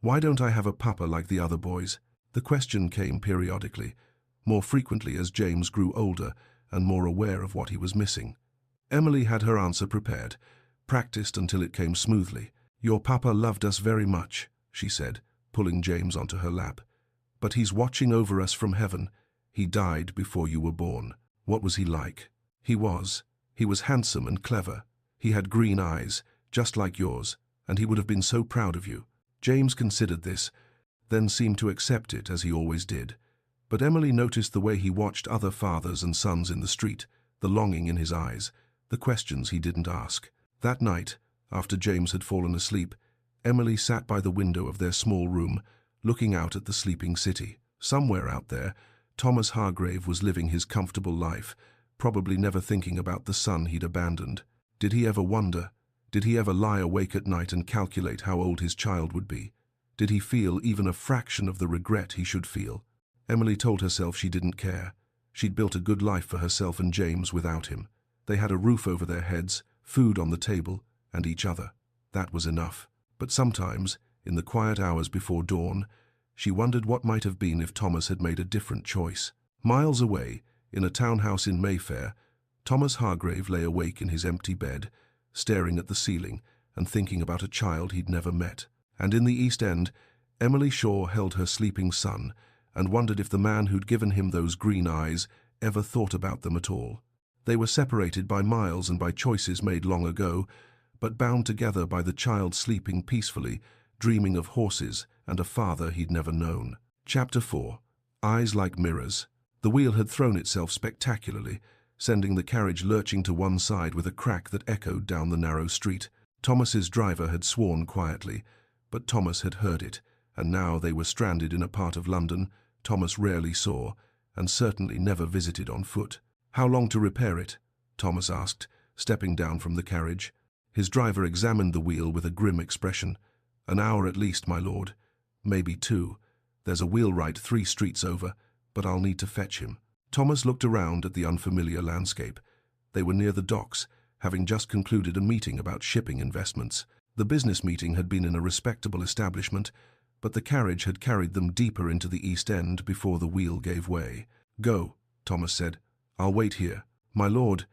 "Why don't I have a papa like the other boys?" The question came periodically, more frequently as James grew older and more aware of what he was missing. Emily had her answer prepared, practiced until it came smoothly. "Your papa loved us very much," she said, pulling James onto her lap. "But he's watching over us from heaven. He died before you were born." "What was he like?" He was. He was handsome and clever. He had green eyes, just like yours, and he would have been so proud of you. James considered this, then seemed to accept it as he always did. But Emily noticed the way he watched other fathers and sons in the street, the longing in his eyes, the questions he didn't ask. That night, after James had fallen asleep, Emily sat by the window of their small room, looking out at the sleeping city. Somewhere out there, Thomas Hargrave was living his comfortable life, probably never thinking about the son he'd abandoned. Did he ever wonder? Did he ever lie awake at night and calculate how old his child would be? Did he feel even a fraction of the regret he should feel? Emily told herself she didn't care. She'd built a good life for herself and James without him. They had a roof over their heads, food on the table, and each other. That was enough. But sometimes, in the quiet hours before dawn, she wondered what might have been if Thomas had made a different choice. Miles away, in a townhouse in Mayfair, Thomas Hargrave lay awake in his empty bed, staring at the ceiling and thinking about a child he'd never met. And in the East End, Emily Shaw held her sleeping son and wondered if the man who'd given him those green eyes ever thought about them at all. They were separated by miles and by choices made long ago, but bound together by the child sleeping peacefully, dreaming of horses and a father he'd never known. Chapter 4. Eyes like mirrors. The wheel had thrown itself spectacularly, sending the carriage lurching to one side with a crack that echoed down the narrow street. Thomas's driver had sworn quietly, but Thomas had heard it, and now they were stranded in a part of London Thomas rarely saw, and certainly never visited on foot. "How long to repair it?" Thomas asked, stepping down from the carriage. His driver examined the wheel with a grim expression. "An hour at least, my lord. Maybe 2. There's a wheelwright 3 streets over, but I'll need to fetch him." Thomas looked around at the unfamiliar landscape. They were near the docks, having just concluded a meeting about shipping investments. The business meeting had been in a respectable establishment, but the carriage had carried them deeper into the East End before the wheel gave way. "Go," Thomas said. "I'll wait here." "My lord,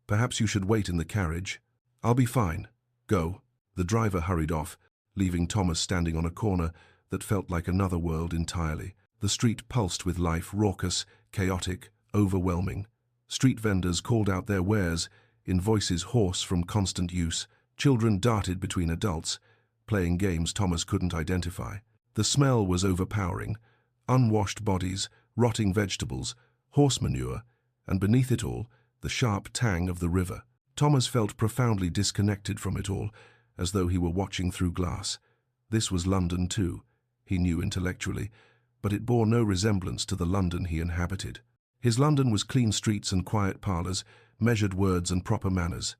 perhaps you should wait in the carriage." "I'll be fine. Go." The driver hurried off, leaving Thomas standing on a corner that felt like another world entirely. The street pulsed with life, raucous, chaotic, overwhelming. Street vendors called out their wares, in voices hoarse from constant use. Children darted between adults, playing games Thomas couldn't identify. The smell was overpowering. Unwashed bodies, rotting vegetables, horse manure, and beneath it all, the sharp tang of the river. Thomas felt profoundly disconnected from it all, as though he were watching through glass. This was London too, he knew intellectually, but it bore no resemblance to the London he inhabited. His London was clean streets and quiet parlours, measured words and proper manners.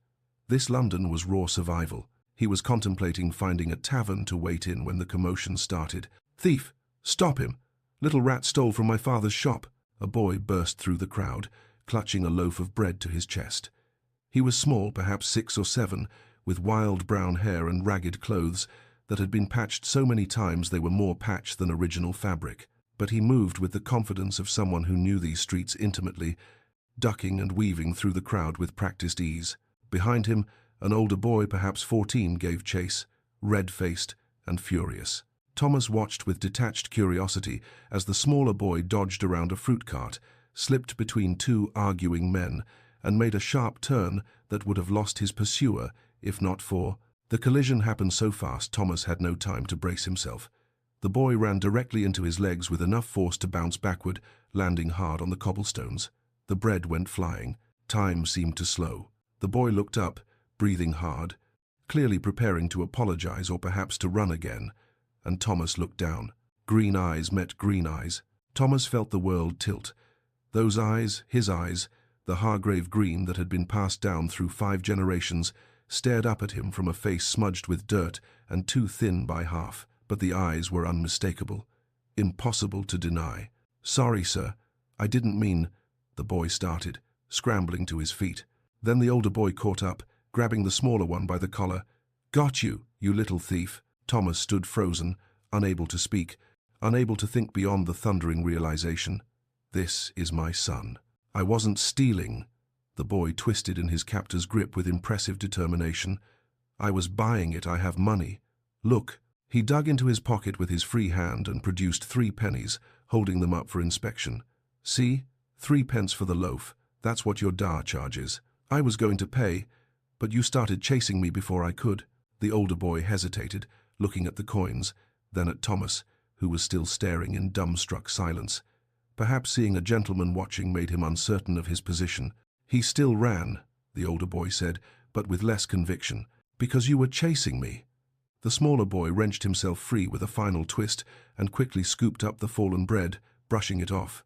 This London was raw survival. He was contemplating finding a tavern to wait in when the commotion started. "Thief! Stop him! Little rat stole from my father's shop." A boy burst through the crowd, clutching a loaf of bread to his chest. He was small, perhaps 6 or 7, with wild brown hair and ragged clothes that had been patched so many times they were more patch than original fabric. But he moved with the confidence of someone who knew these streets intimately, ducking and weaving through the crowd with practiced ease. Behind him, an older boy, perhaps 14, gave chase, red-faced and furious. Thomas watched with detached curiosity as the smaller boy dodged around a fruit cart, slipped between 2 arguing men, and made a sharp turn that would have lost his pursuer if not for... The collision happened so fast Thomas had no time to brace himself. The boy ran directly into his legs with enough force to bounce backward, landing hard on the cobblestones. The bread went flying. Time seemed to slow. The boy looked up, breathing hard, clearly preparing to apologize or perhaps to run again, and Thomas looked down. Green eyes met green eyes. Thomas felt the world tilt. Those eyes, his eyes, the Hargrave green that had been passed down through 5 generations, stared up at him from a face smudged with dirt and too thin by half, but the eyes were unmistakable. Impossible to deny. "Sorry, sir. I didn't mean..." the boy started, scrambling to his feet. Then the older boy caught up, grabbing the smaller one by the collar. "Got you, you little thief." Thomas stood frozen, unable to speak, unable to think beyond the thundering realization. "This is my son. I wasn't stealing." The boy twisted in his captor's grip with impressive determination. "I was buying it. I have money. Look." He dug into his pocket with his free hand and produced 3 pennies, holding them up for inspection. "See? 3 pence for the loaf. That's what your dar charges. I was going to pay, but you started chasing me before I could. The older boy hesitated, looking at the coins, then at Thomas, who was still staring in dumbstruck silence. Perhaps seeing a gentleman watching made him uncertain of his position. He still ran, the older boy said, but with less conviction. Because you were chasing me. The smaller boy wrenched himself free with a final twist and quickly scooped up the fallen bread, brushing it off.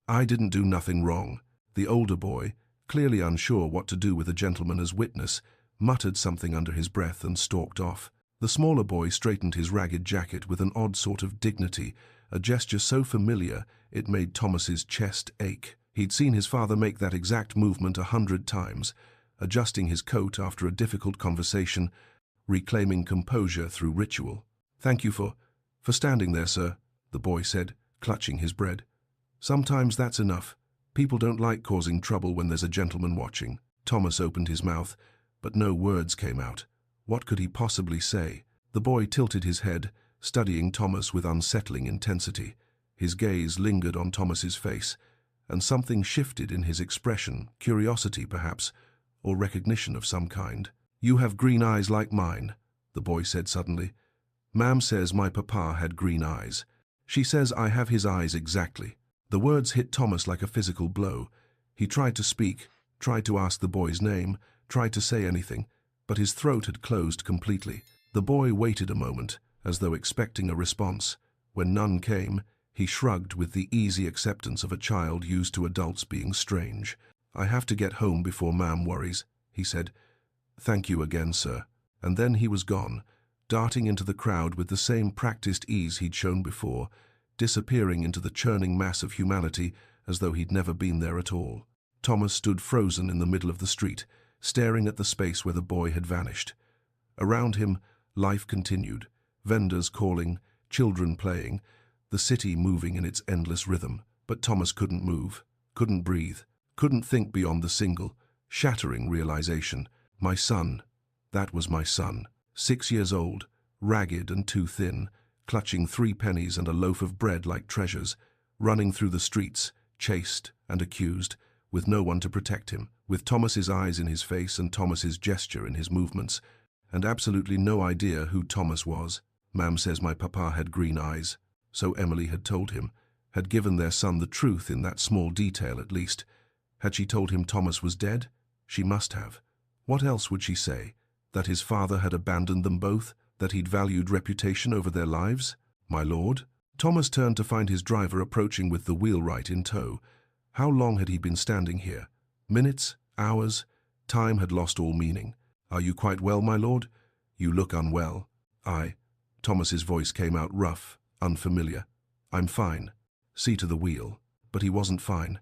I didn't do nothing wrong. The older boy, clearly unsure what to do with a gentleman as witness, muttered something under his breath and stalked off. The smaller boy straightened his ragged jacket with an odd sort of dignity, a gesture so familiar it made Thomas's chest ache. He'd seen his father make that exact movement 100 times, adjusting his coat after a difficult conversation, reclaiming composure through ritual. Thank you for standing there, sir, the boy said, clutching his bread. Sometimes that's enough. People don't like causing trouble when there's a gentleman watching. Thomas opened his mouth, but no words came out. What could he possibly say? The boy tilted his head, studying Thomas with unsettling intensity. His gaze lingered on Thomas's face, and something shifted in his expression, curiosity perhaps, or recognition of some kind. You have green eyes like mine, the boy said suddenly. Ma'am says my papa had green eyes. She says I have his eyes exactly. The words hit Thomas like a physical blow. He tried to speak, tried to ask the boy's name, tried to say anything, but his throat had closed completely. The boy waited a moment, as though expecting a response. When none came, he shrugged with the easy acceptance of a child used to adults being strange. I have to get home before Ma'am worries, he said. Thank you again, sir. And then he was gone, darting into the crowd with the same practiced ease he'd shown before, disappearing into the churning mass of humanity as though he'd never been there at all. Thomas stood frozen in the middle of the street, staring at the space where the boy had vanished. Around him, life continued, vendors calling, children playing, the city moving in its endless rhythm. But Thomas couldn't move, couldn't breathe, couldn't think beyond the single, shattering realization. My son. That was my son. 6 years old, ragged and too thin, clutching 3 pennies and a loaf of bread like treasures, running through the streets, chased and accused, with no one to protect him, with Thomas's eyes in his face and Thomas's gesture in his movements, and absolutely no idea who Thomas was. Ma'am says my papa had green eyes, so Emily had told him, had given their son the truth in that small detail at least. Had she told him Thomas was dead? She must have. What else would she say? That his father had abandoned them both? That he'd valued reputation over their lives? My lord? Thomas turned to find his driver approaching with the wheelwright in tow. How long had he been standing here? Minutes? Hours? Time had lost all meaning. Are you quite well, my lord? You look unwell. Thomas's voice came out rough, unfamiliar. I'm fine. See to the wheel. But he wasn't fine.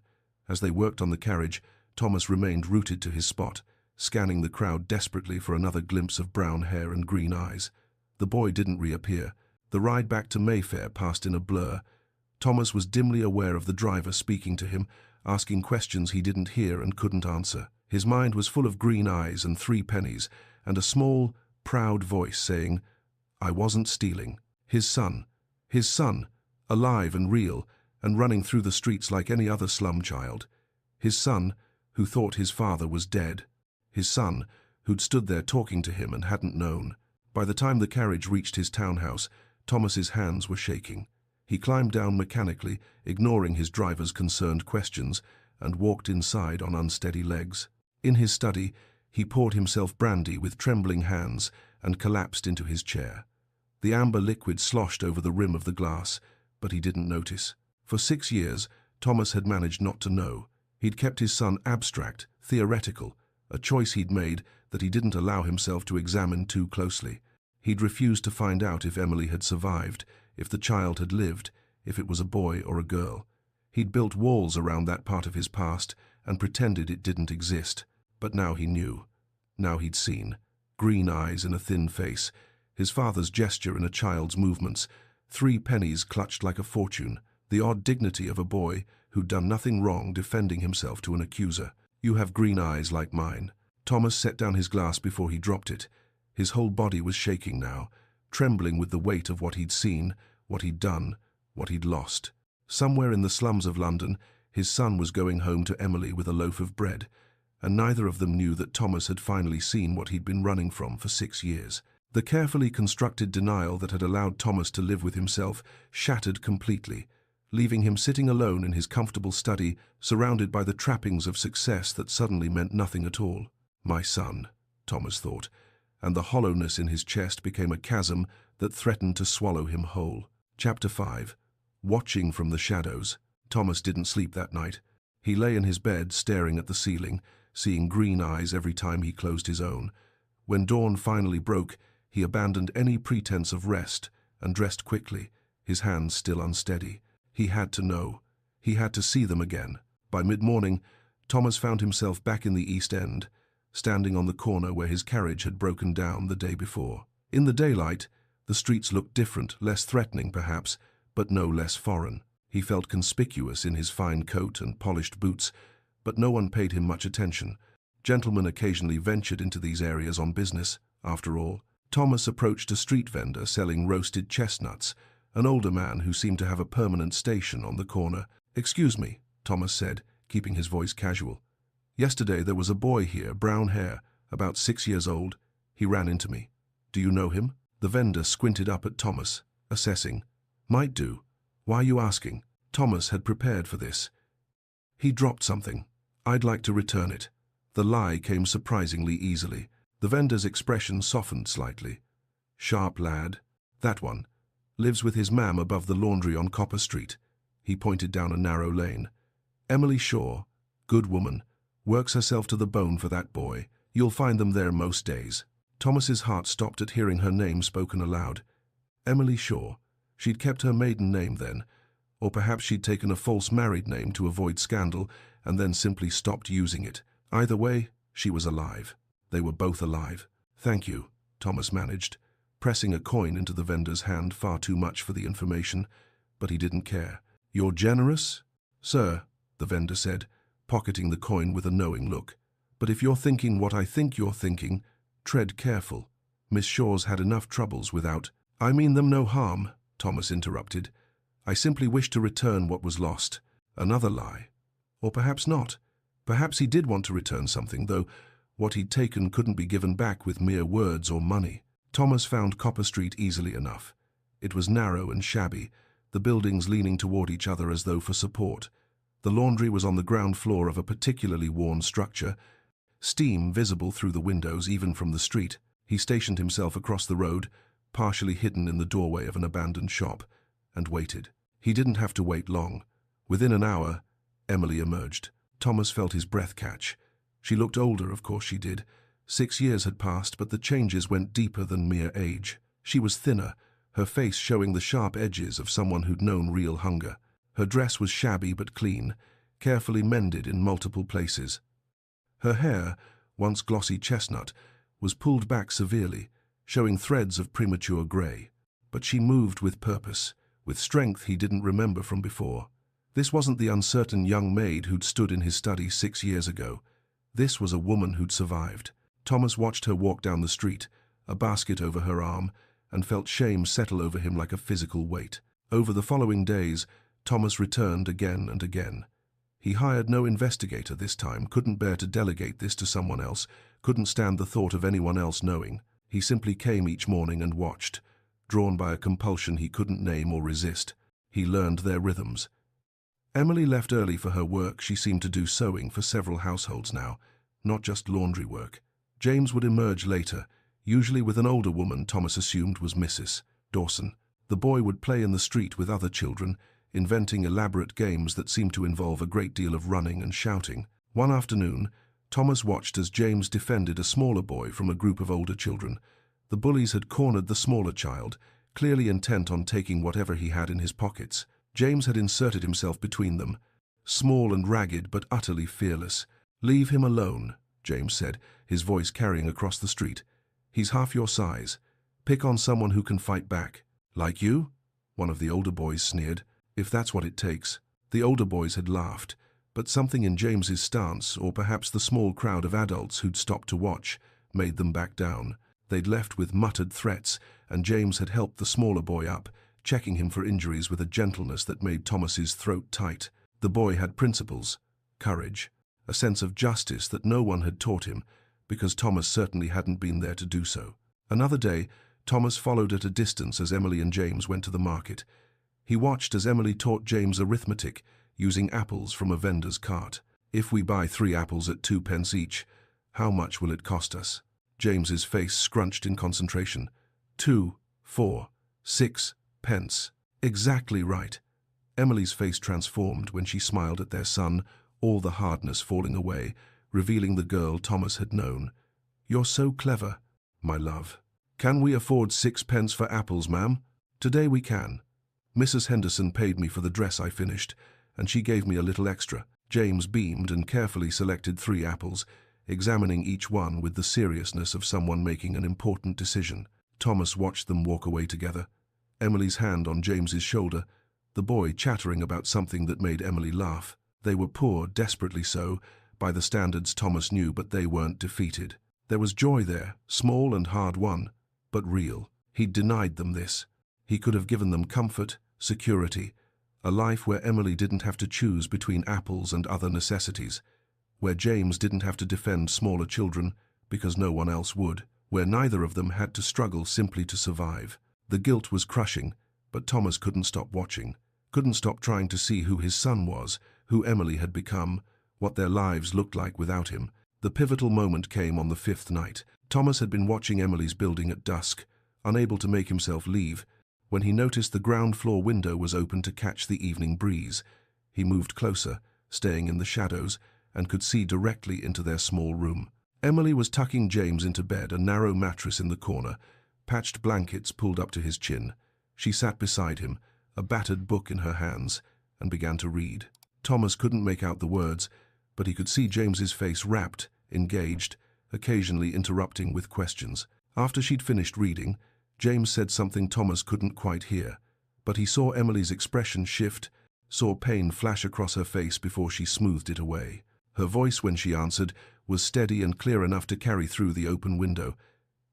As they worked on the carriage, Thomas remained rooted to his spot, scanning the crowd desperately for another glimpse of brown hair and green eyes. The boy didn't reappear. The ride back to Mayfair passed in a blur. Thomas was dimly aware of the driver speaking to him, asking questions he didn't hear and couldn't answer. His mind was full of green eyes and 3 pennies, and a small, proud voice saying, I wasn't stealing. His son, alive and real, and running through the streets like any other slum child. His son, who thought his father was dead. His son, who'd stood there talking to him and hadn't known. By the time the carriage reached his townhouse, Thomas's hands were shaking. He climbed down mechanically, ignoring his driver's concerned questions, and walked inside on unsteady legs. In his study, he poured himself brandy with trembling hands and collapsed into his chair. The amber liquid sloshed over the rim of the glass, but he didn't notice. For 6 years, Thomas had managed not to know. He'd kept his son abstract, theoretical, a choice he'd made that he didn't allow himself to examine too closely. He'd refused to find out if Emily had survived, if the child had lived, if it was a boy or a girl. He'd built walls around that part of his past and pretended it didn't exist. But now he knew. Now he'd seen. Green eyes in a thin face, his father's gesture in a child's movements, 3 pennies clutched like a fortune, the odd dignity of a boy who'd done nothing wrong defending himself to an accuser. You have green eyes like mine. Thomas set down his glass before he dropped it. His whole body was shaking now, trembling with the weight of what he'd seen, what he'd done, what he'd lost. Somewhere in the slums of London, His son was going home to Emily with a loaf of bread, and neither of them knew that Thomas had finally seen what he'd been running from for 6 years. The carefully constructed denial that had allowed Thomas to live with himself shattered completely, leaving him sitting alone in his comfortable study, surrounded by the trappings of success that suddenly meant nothing at all. My son, Thomas thought, and the hollowness in his chest became a chasm that threatened to swallow him whole. Chapter 5. Watching from the shadows. Thomas didn't sleep that night. He lay in his bed staring at the ceiling, seeing green eyes every time he closed his own. When dawn finally broke, he abandoned any pretense of rest and dressed quickly, his hands still unsteady. He had to know. He had to see them again. By mid-morning, Thomas found himself back in the East End, standing on the corner where his carriage had broken down the day before. In the daylight, the streets looked different, less threatening perhaps, but no less foreign. He felt conspicuous in his fine coat and polished boots, but no one paid him much attention. Gentlemen occasionally ventured into these areas on business, after all. Thomas approached a street vendor selling roasted chestnuts, an older man who seemed to have a permanent station on the corner. "Excuse me," Thomas said, keeping his voice casual. "Yesterday there was a boy here, brown hair, about 6 years old. He ran into me. Do you know him?" The vendor squinted up at Thomas, assessing. "Might do. Why are you asking?" Thomas had prepared for this. "He dropped something. I'd like to return it." The lie came surprisingly easily. The vendor's expression softened slightly. "Sharp lad. That one. Lives with his mam above the laundry on Copper Street." He pointed down a narrow lane. "Emily Shaw. Good woman. Works herself to the bone for that boy. You'll find them there most days." Thomas's heart stopped at hearing her name spoken aloud. Emily Shaw. She'd kept her maiden name then. Or perhaps she'd taken a false married name to avoid scandal and then simply stopped using it. Either way, she was alive. They were both alive. "Thank you," Thomas managed, pressing a coin into the vendor's hand, far too much for the information, but he didn't care. "You're generous?" "Sir," the vendor said, pocketing the coin with a knowing look. "But if you're thinking what I think you're thinking, tread careful. Miss Shaw's had enough troubles without—" "I mean them no harm," Thomas interrupted. "I simply wish to return what was lost." Another lie. Or perhaps not. Perhaps he did want to return something, though what he'd taken couldn't be given back with mere words or money. Thomas found Copper Street easily enough. It was narrow and shabby, the buildings leaning toward each other as though for support. The laundry was on the ground floor of a particularly worn structure, steam visible through the windows even from the street. He stationed himself across the road, partially hidden in the doorway of an abandoned shop, and waited. He didn't have to wait long. Within an hour, Emily emerged. Thomas felt his breath catch. She looked older, of course she did. 6 years had passed, but the changes went deeper than mere age. She was thinner, her face showing the sharp edges of someone who'd known real hunger. Her dress was shabby but clean, carefully mended in multiple places. Her hair, once glossy chestnut, was pulled back severely, showing threads of premature grey. But she moved with purpose, with strength he didn't remember from before. This wasn't the uncertain young maid who'd stood in his study 6 years ago. This was a woman who'd survived. Thomas watched her walk down the street, a basket over her arm, and felt shame settle over him like a physical weight. Over the following days, Thomas returned again and again. He hired no investigator this time, couldn't bear to delegate this to someone else, couldn't stand the thought of anyone else knowing. He simply came each morning and watched, drawn by a compulsion he couldn't name or resist. He learned their rhythms. Emily left early for her work. She seemed to do sewing for several households now, not just laundry work. James would emerge later, usually with an older woman Thomas assumed was Mrs. Dawson. The boy would play in the street with other children, inventing elaborate games that seemed to involve a great deal of running and shouting. One afternoon, Thomas watched as James defended a smaller boy from a group of older children. The bullies had cornered the smaller child, clearly intent on taking whatever he had in his pockets. James had inserted himself between them, small and ragged but utterly fearless. "Leave him alone," James said, his voice carrying across the street. "He's half your size. Pick on someone who can fight back." "Like you?" one of the older boys sneered. "If that's what it takes." The older boys had laughed, but something in James's stance, or perhaps the small crowd of adults who'd stopped to watch, made them back down. They'd left with muttered threats, and James had helped the smaller boy up, checking him for injuries with a gentleness that made Thomas's throat tight. The boy had principles, courage, a sense of justice that no one had taught him, because Thomas certainly hadn't been there to do so. Another day, Thomas followed at a distance as Emily and James went to the market. He watched as Emily taught James arithmetic, using apples from a vendor's cart. "If we buy 3 apples at 2 pence each, how much will it cost us?" James's face scrunched in concentration. 2, 4, 6 pence. Exactly right. Emily's face transformed when she smiled at their son, all the hardness falling away, revealing the girl Thomas had known. "You're so clever, my love." "Can we afford 6 pence for apples, ma'am?" "Today we can. Mrs. Henderson paid me for the dress I finished, and she gave me a little extra." James beamed and carefully selected 3 apples, examining each one with the seriousness of someone making an important decision. Thomas watched them walk away together, Emily's hand on James's shoulder, the boy chattering about something that made Emily laugh. They were poor, desperately so, by the standards Thomas knew, but they weren't defeated. There was joy there, small and hard-won, but real. He'd denied them this. He could have given them comfort, security, a life where Emily didn't have to choose between apples and other necessities, where James didn't have to defend smaller children because no one else would, where neither of them had to struggle simply to survive. The guilt was crushing, but Thomas couldn't stop watching, couldn't stop trying to see who his son was, who Emily had become, what their lives looked like without him. The pivotal moment came on the 5th night. Thomas had been watching Emily's building at dusk, unable to make himself leave, when he noticed the ground floor window was open to catch the evening breeze. He moved closer, staying in the shadows, and could see directly into their small room. Emily was tucking James into bed, a narrow mattress in the corner, patched blankets pulled up to his chin. She sat beside him, a battered book in her hands, and began to read. Thomas couldn't make out the words, but he could see James's face rapt, engaged, occasionally interrupting with questions. After she'd finished reading, James said something Thomas couldn't quite hear, but he saw Emily's expression shift, saw pain flash across her face before she smoothed it away. Her voice, when she answered, was steady and clear enough to carry through the open window.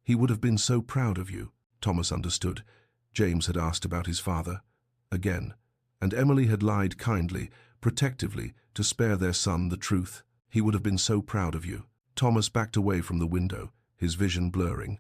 "He would have been so proud of you." Thomas understood. James had asked about his father. Again. And Emily had lied kindly, protectively, to spare their son the truth. "He would have been so proud of you." Thomas backed away from the window, his vision blurring.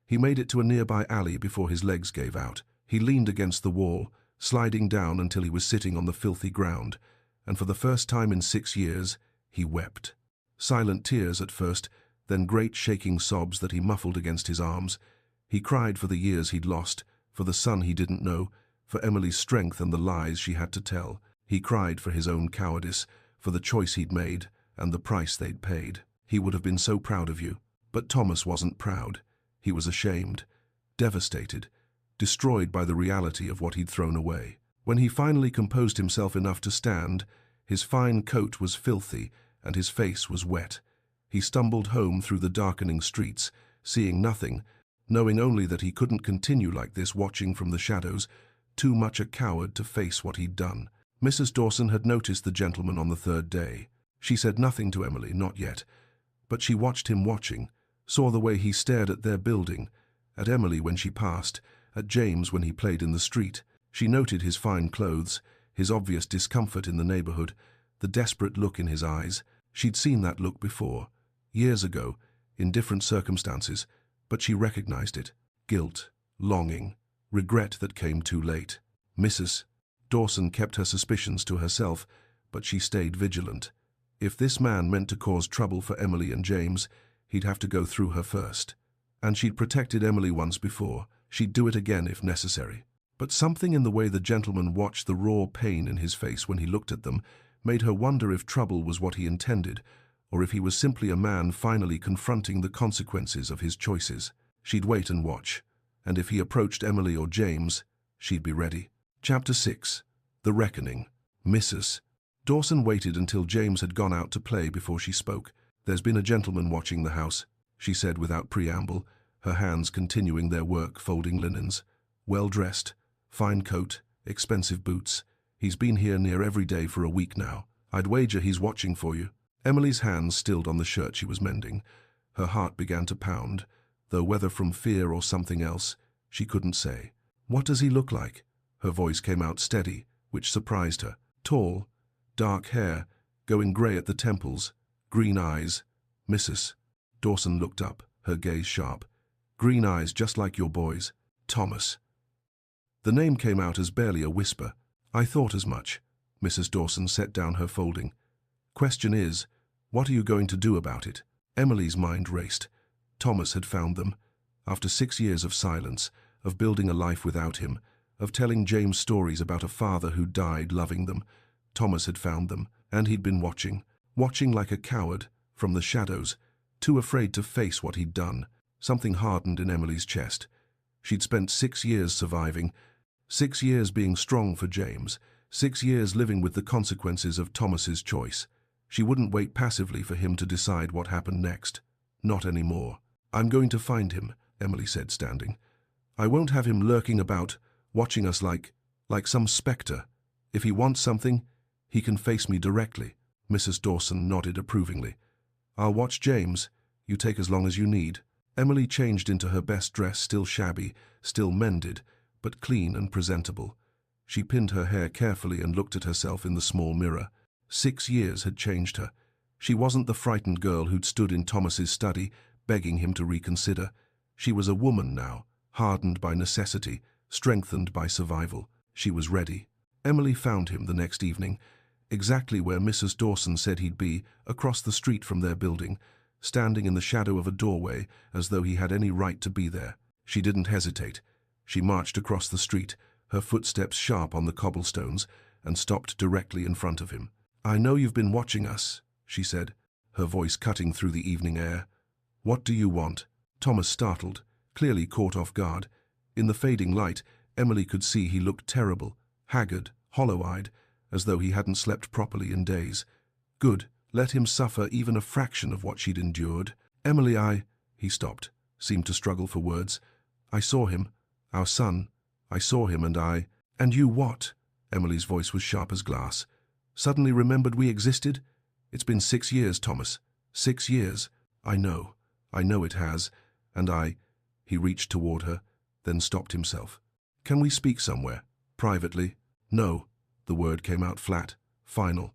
He made it to a nearby alley before his legs gave out. He leaned against the wall, sliding down until he was sitting on the filthy ground, and for the first time in 6 years, he wept. Silent tears at first, then great shaking sobs that he muffled against his arms. He cried for the years he'd lost, for the son he didn't know, for Emily's strength and the lies she had to tell. He cried for his own cowardice, for the choice he'd made and the price they'd paid. "He would have been so proud of you." But Thomas wasn't proud. He was ashamed, devastated, destroyed by the reality of what he'd thrown away. When he finally composed himself enough to stand, his fine coat was filthy and his face was wet. He stumbled home through the darkening streets, seeing nothing, knowing only that he couldn't continue like this, watching from the shadows, too much a coward to face what he'd done. Mrs. Dawson had noticed the gentleman on the 3rd day. She said nothing to Emily, not yet, but she watched him watching, saw the way he stared at their building, at Emily when she passed, at James when he played in the street. She noted his fine clothes, his obvious discomfort in the neighborhood, the desperate look in his eyes. She'd seen that look before, years ago, in different circumstances, but she recognized it. Guilt, longing, regret that came too late. Mrs. Dawson kept her suspicions to herself, but she stayed vigilant. If this man meant to cause trouble for Emily and James, he'd have to go through her first. And she'd protected Emily once before. She'd do it again if necessary. But something in the way the gentleman watched the raw pain in his face when he looked at them made her wonder if trouble was what he intended, or if he was simply a man finally confronting the consequences of his choices. She'd wait and watch, and if he approached Emily or James, she'd be ready. Chapter 6. The Reckoning. Mrs. Dawson waited until James had gone out to play before she spoke. "There's been a gentleman watching the house," she said without preamble, her hands continuing their work folding linens. "Well-dressed, fine coat, expensive boots. He's been here near every day for a week now. I'd wager he's watching for you." Emily's hands stilled on the shirt she was mending. Her heart began to pound, though whether from fear or something else, she couldn't say. "What does he look like?" Her voice came out steady, which surprised her. "Tall, Dark hair, going grey at the temples, green eyes. Mrs. Dawson looked up, her gaze sharp. Green eyes just like your boy's. Thomas. The name came out as barely a whisper. I thought as much. Mrs. Dawson set down her folding. Question is, what are you going to do about it? Emily's mind raced. Thomas had found them. After 6 years of silence, of building a life without him, of telling James stories about a father who died loving them, Thomas had found them, and he'd been watching like a coward, from the shadows, too afraid to face what he'd done. Something hardened in Emily's chest. She'd spent 6 years surviving, 6 years being strong for James, 6 years living with the consequences of Thomas's choice. She wouldn't wait passively for him to decide what happened next. Not anymore. I'm going to find him, Emily said, standing. I won't have him lurking about, watching us like some spectre. If he wants something, he can face me directly. Mrs. Dawson nodded approvingly. I'll watch James. You take as long as you need. Emily changed into her best dress, still shabby, still mended, but clean and presentable. She pinned her hair carefully and looked at herself in the small mirror. 6 years had changed her. She wasn't the frightened girl who'd stood in Thomas's study, begging him to reconsider. She was a woman now, hardened by necessity, strengthened by survival. She was ready. Emily found him the next evening, exactly where Mrs. Dawson said he'd be, across the street from their building, standing in the shadow of a doorway as though he had any right to be there. She didn't hesitate. She marched across the street, her footsteps sharp on the cobblestones, and stopped directly in front of him. I know you've been watching us, she said, her voice cutting through the evening air. What do you want? Thomas startled, clearly caught off guard. In the fading light, Emily could see he looked terrible, haggard, hollow-eyed, as though he hadn't slept properly in days. Good, let him suffer even a fraction of what she'd endured. Emily, he stopped, seemed to struggle for words. I saw him, our son. I saw him and you what? Emily's voice was sharp as glass. Suddenly remembered we existed? It's been 6 years, Thomas. 6 years. I know it has, and He reached toward her, then stopped himself. Can we speak somewhere? Privately? No. The word came out flat, final.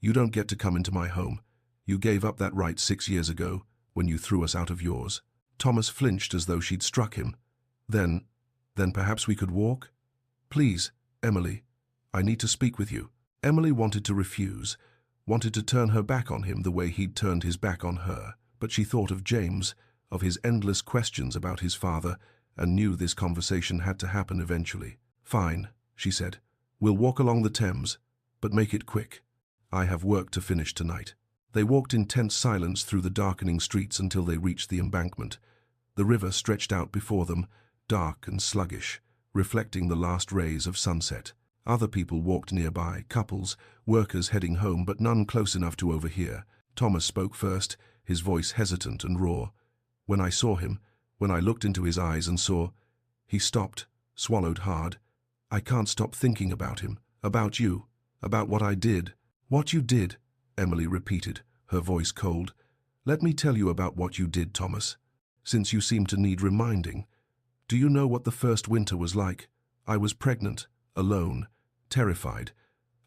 You don't get to come into my home. You gave up that right 6 years ago, when you threw us out of yours. Thomas flinched as though she'd struck him. Then perhaps we could walk? Please, Emily, I need to speak with you. Emily wanted to refuse, wanted to turn her back on him the way he'd turned his back on her, but she thought of James, of his endless questions about his father, and knew this conversation had to happen eventually. Fine, she said. We'll walk along the Thames, but make it quick. I have work to finish tonight. They walked in tense silence through the darkening streets until they reached the embankment. The river stretched out before them, dark and sluggish, reflecting the last rays of sunset. Other people walked nearby, couples, workers heading home, but none close enough to overhear. Thomas spoke first, his voice hesitant and raw. When I saw him, when I looked into his eyes and saw... He stopped, swallowed hard. I can't stop thinking about him, about you, about what I did. What you did, Emily repeated, her voice cold. Let me tell you about what you did, Thomas, since you seem to need reminding. Do you know what the first winter was like? I was pregnant, alone, terrified.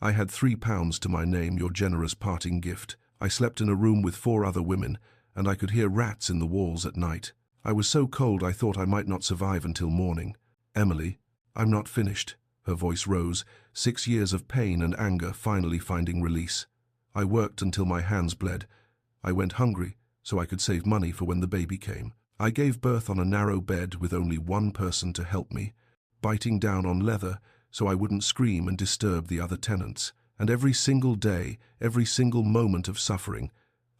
I had £3 to my name, your generous parting gift. I slept in a room with 4 other women, and I could hear rats in the walls at night. I was so cold I thought I might not survive until morning. Emily, I'm not finished. Her voice rose, 6 years of pain and anger finally finding release. I worked until my hands bled. I went hungry, so I could save money for when the baby came. I gave birth on a narrow bed with only one person to help me, biting down on leather so I wouldn't scream and disturb the other tenants. And every single day, every single moment of suffering,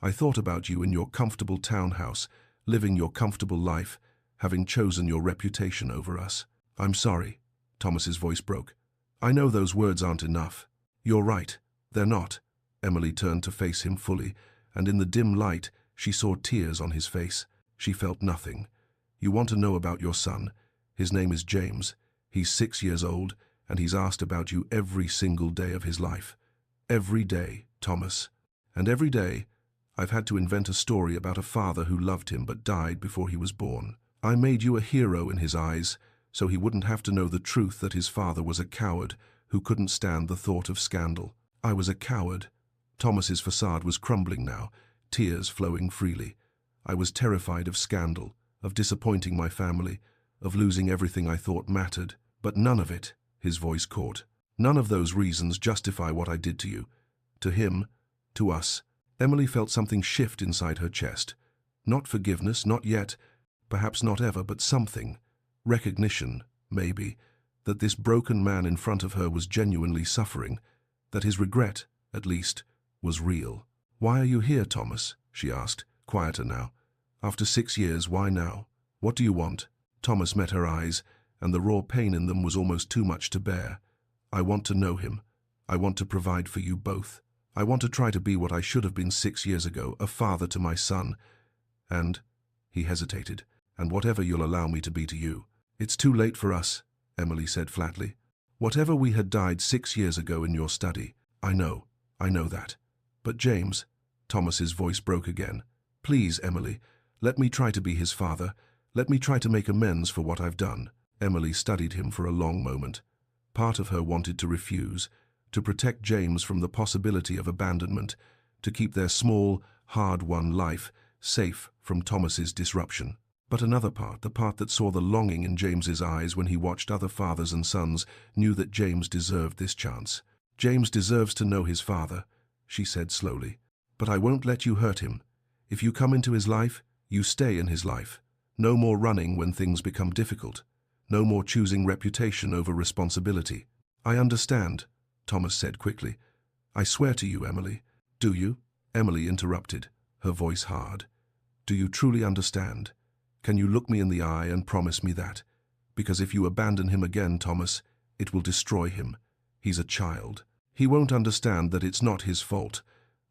I thought about you in your comfortable townhouse, living your comfortable life, having chosen your reputation over us. I'm sorry. Thomas's voice broke. I know those words aren't enough. You're right, they're not. Emily turned to face him fully, and in the dim light, she saw tears on his face. She felt nothing. You want to know about your son. His name is James. He's 6 years old, and he's asked about you every single day of his life. Every day, Thomas. And every day, I've had to invent a story about a father who loved him but died before he was born. I made you a hero in his eyes, so he wouldn't have to know the truth that his father was a coward who couldn't stand the thought of scandal. I was a coward. Thomas's facade was crumbling now, tears flowing freely. I was terrified of scandal, of disappointing my family, of losing everything I thought mattered. But none of it, his voice caught. None of those reasons justify what I did to you. To him, to us. Emily felt something shift inside her chest. Not forgiveness, not yet, perhaps not ever, but something. Recognition, maybe, that this broken man in front of her was genuinely suffering, that his regret, at least, was real. "Why are you here, Thomas?" she asked, quieter now. "After 6 years, why now? What do you want?" Thomas met her eyes, and the raw pain in them was almost too much to bear. "I want to know him. I want to provide for you both. I want to try to be what I should have been 6 years ago, a father to my son. And," he hesitated, "and whatever you'll allow me to be to you." "It's too late for us," Emily said flatly. "Whatever we had died 6 years ago in your study. I know that. But James," Thomas's voice broke again. "Please, Emily, let me try to be his father. Let me try to make amends for what I've done." Emily studied him for a long moment. Part of her wanted to refuse, to protect James from the possibility of abandonment, to keep their small, hard-won life safe from Thomas's disruption. But another part, the part that saw the longing in James's eyes when he watched other fathers and sons, knew that James deserved this chance. "James deserves to know his father," she said slowly. "But I won't let you hurt him. If you come into his life, you stay in his life. No more running when things become difficult. No more choosing reputation over responsibility." "I understand," Thomas said quickly. "I swear to you, Emily." "Do you?" Emily interrupted, her voice hard. "Do you truly understand? Can you look me in the eye and promise me that? Because if you abandon him again, Thomas, it will destroy him. He's a child. He won't understand that it's not his fault,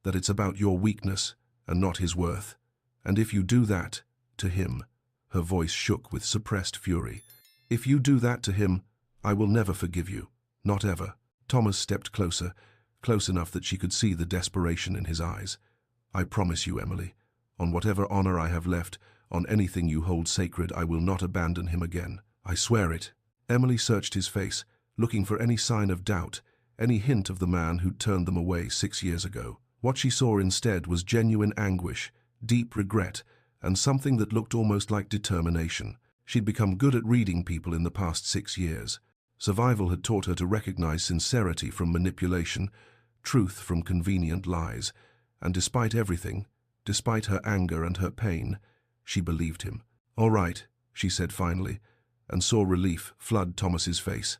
that it's about your weakness and not his worth. And if you do that to him," her voice shook with suppressed fury, "if you do that to him, I will never forgive you. Not ever." Thomas stepped closer, close enough that she could see the desperation in his eyes. "I promise you, Emily, on whatever honor I have left, on anything you hold sacred, I will not abandon him again. I swear it." Emily searched his face, looking for any sign of doubt, any hint of the man who'd turned them away 6 years ago. What she saw instead was genuine anguish, deep regret, and something that looked almost like determination. She'd become good at reading people in the past 6 years. Survival had taught her to recognize sincerity from manipulation, truth from convenient lies, and despite everything, despite her anger and her pain, she believed him. "All right," she said finally, and saw relief flood Thomas's face.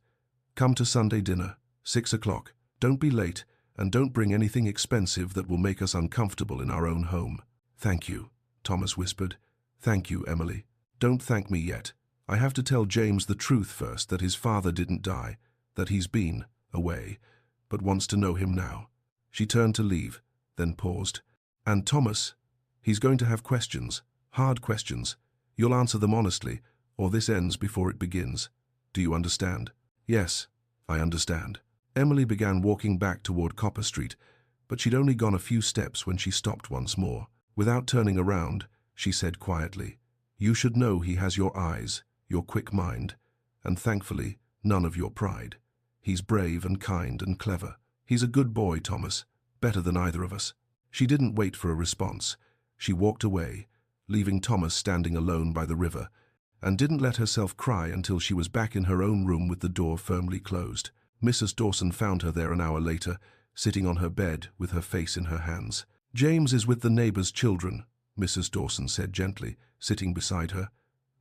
"Come to Sunday dinner, 6 o'clock. Don't be late, and don't bring anything expensive that will make us uncomfortable in our own home." "Thank you," Thomas whispered. "Thank you, Emily. Don't thank me yet. I have to tell James the truth first, that his father didn't die, that he's been away, but wants to know him now." She turned to leave, then paused. "And Thomas, he's going to have questions, hard questions. You'll answer them honestly, or this ends before it begins. Do you understand?" "Yes, I understand." Emily began walking back toward Copper Street, but she'd only gone a few steps when she stopped once more. Without turning around, she said quietly, "You should know he has your eyes, your quick mind, and thankfully, none of your pride. He's brave and kind and clever. He's a good boy, Thomas, better than either of us." She didn't wait for a response. She walked away, leaving Thomas standing alone by the river, and didn't let herself cry until she was back in her own room with the door firmly closed. Mrs. Dawson found her there an hour later, sitting on her bed with her face in her hands. "James is with the neighbor's children," Mrs. Dawson said gently, sitting beside her.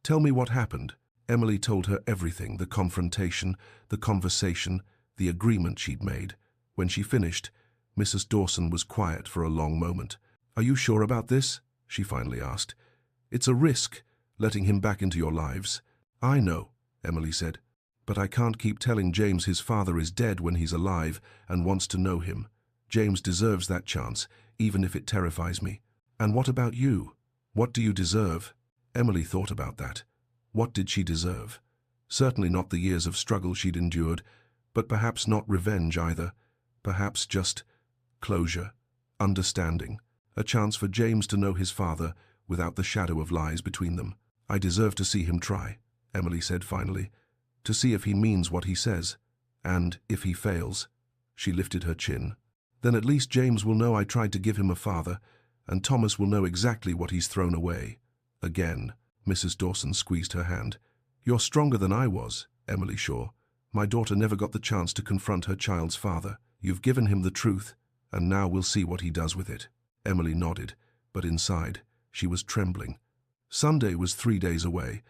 "Tell me what happened." Emily told her everything, the confrontation, the conversation, the agreement she'd made. When she finished, Mrs. Dawson was quiet for a long moment. "Are you sure about this?" she finally asked. "It's a risk, letting him back into your lives." "I know," Emily said, "but I can't keep telling James his father is dead when he's alive and wants to know him. James deserves that chance, even if it terrifies me." "And what about you? What do you deserve?" Emily thought about that. What did she deserve? Certainly not the years of struggle she'd endured, but perhaps not revenge either. Perhaps just closure, understanding, a chance for James to know his father without the shadow of lies between them. "I deserve to see him try," Emily said finally, "to see if he means what he says. And if he fails," she lifted her chin, Then at least James will know I tried to give him a father, and Thomas will know exactly what he's thrown away. Again, Mrs. Dawson squeezed her hand. You're stronger than I was, Emily Shaw. My daughter never got the chance to confront her child's father. You've given him the truth, and now we'll see what he does with it. Emily nodded, but inside, she was trembling. Sunday was 3 days away.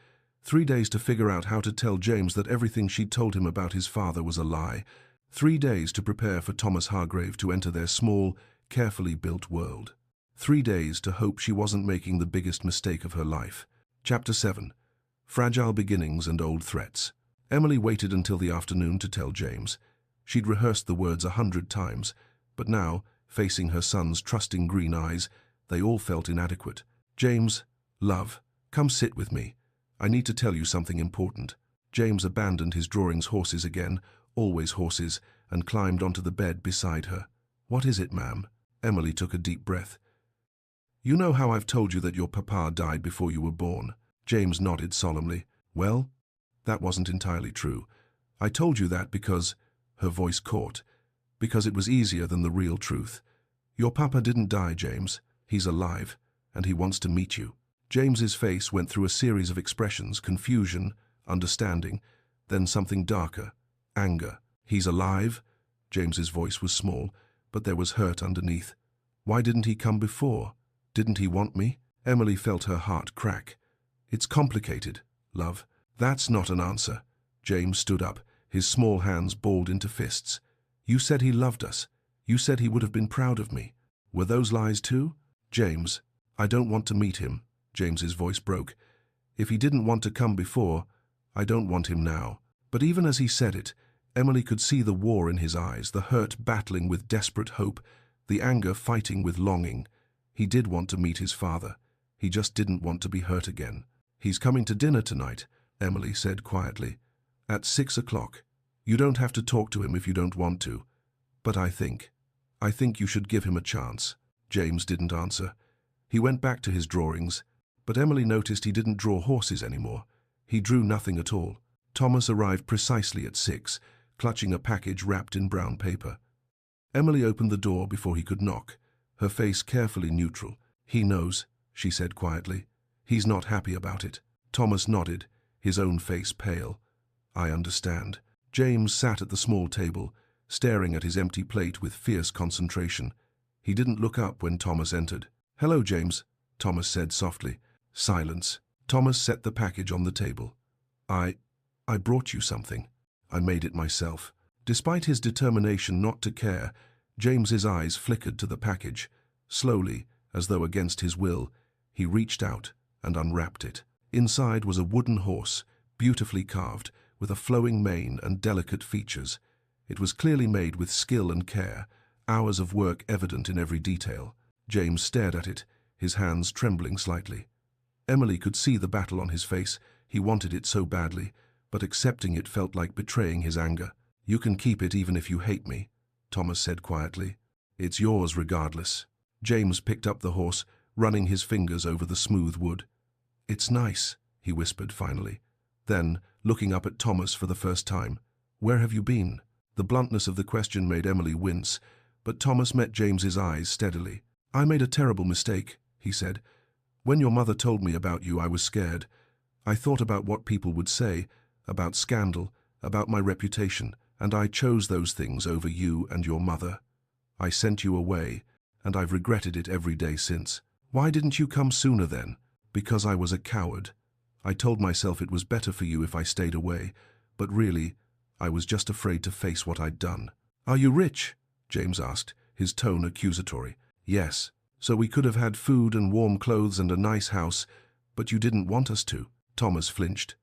3 days to figure out how to tell James that everything she'd told him about his father was a lie. 3 days to prepare for Thomas Hargrave to enter their small, carefully built world. 3 days to hope she wasn't making the biggest mistake of her life. Chapter 7. Fragile Beginnings and Old Threats. Emily waited until the afternoon to tell James. She'd rehearsed the words 100 times, but now, facing her son's trusting green eyes, they all felt inadequate. James, love, come sit with me. I need to tell you something important. James abandoned his drawing's horses again, always horses, and climbed onto the bed beside her. What is it, ma'am? Emily took a deep breath. You know how I've told you that your papa died before you were born? James nodded solemnly. Well, that wasn't entirely true. I told you that because, her voice caught, because it was easier than the real truth. Your papa didn't die, James. He's alive, and he wants to meet you. James's face went through a series of expressions: confusion, understanding, then something darker, anger. He's alive? James's voice was small, but there was hurt underneath. Why didn't he come before? Didn't he want me? Emily felt her heart crack. It's complicated, love. That's not an answer. James stood up, his small hands balled into fists. You said he loved us. You said he would have been proud of me. Were those lies too? James, I don't want to meet him. James's voice broke. If he didn't want to come before, I don't want him now. But even as he said it, Emily could see the war in his eyes, the hurt battling with desperate hope, the anger fighting with longing. He did want to meet his father. He just didn't want to be hurt again. He's coming to dinner tonight, Emily said quietly. At 6 o'clock. You don't have to talk to him if you don't want to. But I think you should give him a chance. James didn't answer. He went back to his drawings, but Emily noticed he didn't draw horses anymore. He drew nothing at all. Thomas arrived precisely at 6, clutching a package wrapped in brown paper. Emily opened the door before he could knock, her face carefully neutral. He knows, she said quietly. He's not happy about it. Thomas nodded, his own face pale. I understand. James sat at the small table, staring at his empty plate with fierce concentration. He didn't look up when Thomas entered. Hello, James, Thomas said softly. Silence. Thomas set the package on the table. I brought you something. I made it myself. Despite his determination not to care, James's eyes flickered to the package. Slowly, as though against his will, he reached out and unwrapped it. Inside was a wooden horse, beautifully carved, with a flowing mane and delicate features. It was clearly made with skill and care, hours of work evident in every detail. James stared at it, his hands trembling slightly. Emily could see the battle on his face. He wanted it so badly, but accepting it felt like betraying his anger. You can keep it even if you hate me, Thomas said quietly. It's yours regardless. James picked up the horse, running his fingers over the smooth wood. It's nice, he whispered finally. Then, looking up at Thomas for the first time, where have you been? The bluntness of the question made Emily wince, but Thomas met James's eyes steadily. I made a terrible mistake, he said. When your mother told me about you, I was scared. I thought about what people would say, about scandal, about my reputation, and I chose those things over you and your mother. I sent you away, and I've regretted it every day since. Why didn't you come sooner then? Because I was a coward. I told myself it was better for you if I stayed away, but really, I was just afraid to face what I'd done. Are you rich? James asked, his tone accusatory. Yes, so we could have had food and warm clothes and a nice house, but you didn't want us to. Thomas flinched.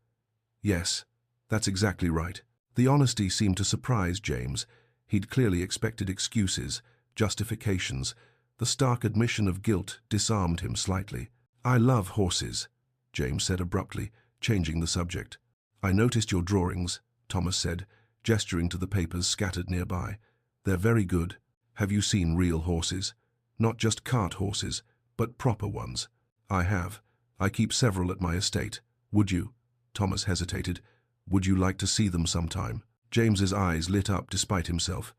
Yes, that's exactly right. The honesty seemed to surprise James. He'd clearly expected excuses, justifications. The stark admission of guilt disarmed him slightly. I love horses, James said abruptly, changing the subject. I noticed your drawings, Thomas said, gesturing to the papers scattered nearby. They're very good. Have you seen real horses? Not just cart horses, but proper ones. I have. I keep several at my estate. Would you? Thomas hesitated. Would you like to see them sometime? James's eyes lit up despite himself.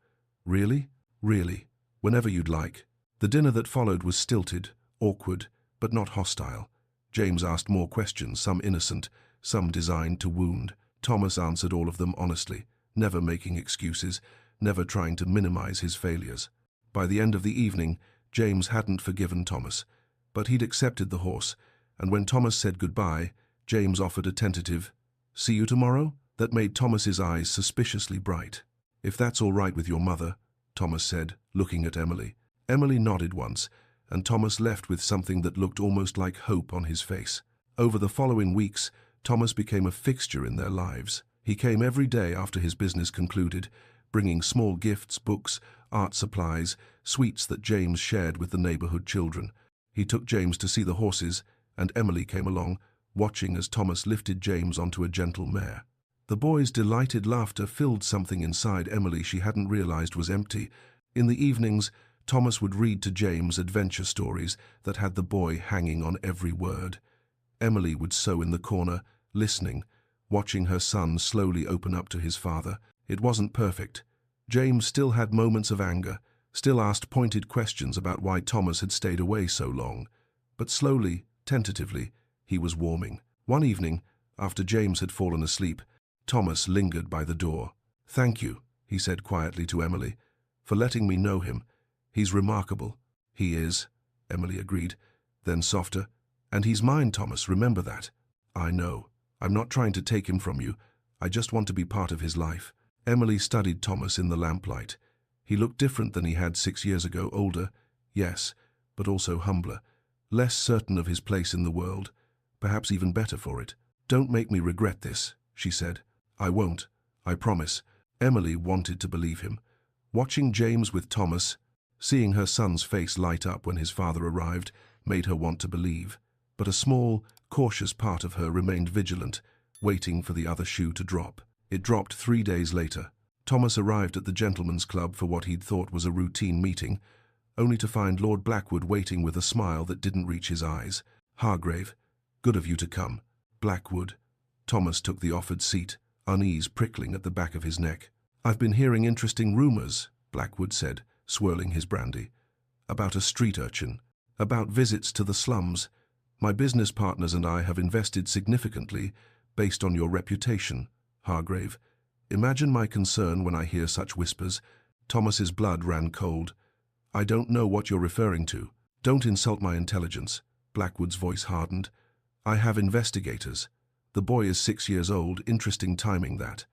Really? Really? Whenever you'd like. The dinner that followed was stilted, awkward, but not hostile. James asked more questions, some innocent, some designed to wound. Thomas answered all of them honestly, never making excuses, never trying to minimize his failures. By the end of the evening, James hadn't forgiven Thomas, but he'd accepted the horse, and when Thomas said goodbye, James offered a tentative, "See you tomorrow?" that made Thomas's eyes suspiciously bright. "If that's all right with your mother," Thomas said, looking at Emily. Emily nodded once, and Thomas left with something that looked almost like hope on his face. Over the following weeks, Thomas became a fixture in their lives. He came every day after his business concluded, bringing small gifts, books, art supplies, sweets that James shared with the neighborhood children. He took James to see the horses, and Emily came along, watching as Thomas lifted James onto a gentle mare. The boys' delighted laughter filled something inside Emily she hadn't realized was empty. In the evenings, Thomas would read to James adventure stories that had the boy hanging on every word. Emily would sew in the corner, listening, watching her son slowly open up to his father. It wasn't perfect. James still had moments of anger, still asked pointed questions about why Thomas had stayed away so long. But slowly, tentatively, he was warming. One evening, after James had fallen asleep, Thomas lingered by the door. "Thank you," he said quietly to Emily, "for letting me know him. He's remarkable." "He is," Emily agreed. Then softer, "And he's mine, Thomas, remember that." "I know. I'm not trying to take him from you. I just want to be part of his life." Emily studied Thomas in the lamplight. He looked different than he had 6 years ago, older, yes, but also humbler, less certain of his place in the world, perhaps even better for it. "Don't make me regret this," she said. "I won't, I promise." Emily wanted to believe him. Watching James with Thomas, seeing her son's face light up when his father arrived, made her want to believe. But a small, cautious part of her remained vigilant, waiting for the other shoe to drop. It dropped 3 days later. Thomas arrived at the gentlemen's club for what he'd thought was a routine meeting, only to find Lord Blackwood waiting with a smile that didn't reach his eyes. "Hargrave, good of you to come." "Blackwood." Thomas took the offered seat, unease prickling at the back of his neck. "I've been hearing interesting rumors," Blackwood said, swirling his brandy. "About a street urchin. About visits to the slums. My business partners and I have invested significantly based on your reputation, Hargrave. Imagine my concern when I hear such whispers." Thomas's blood ran cold. "I don't know what you're referring to." "Don't insult my intelligence." Blackwood's voice hardened. "I have investigators. The boy is 6 years old, interesting timing that.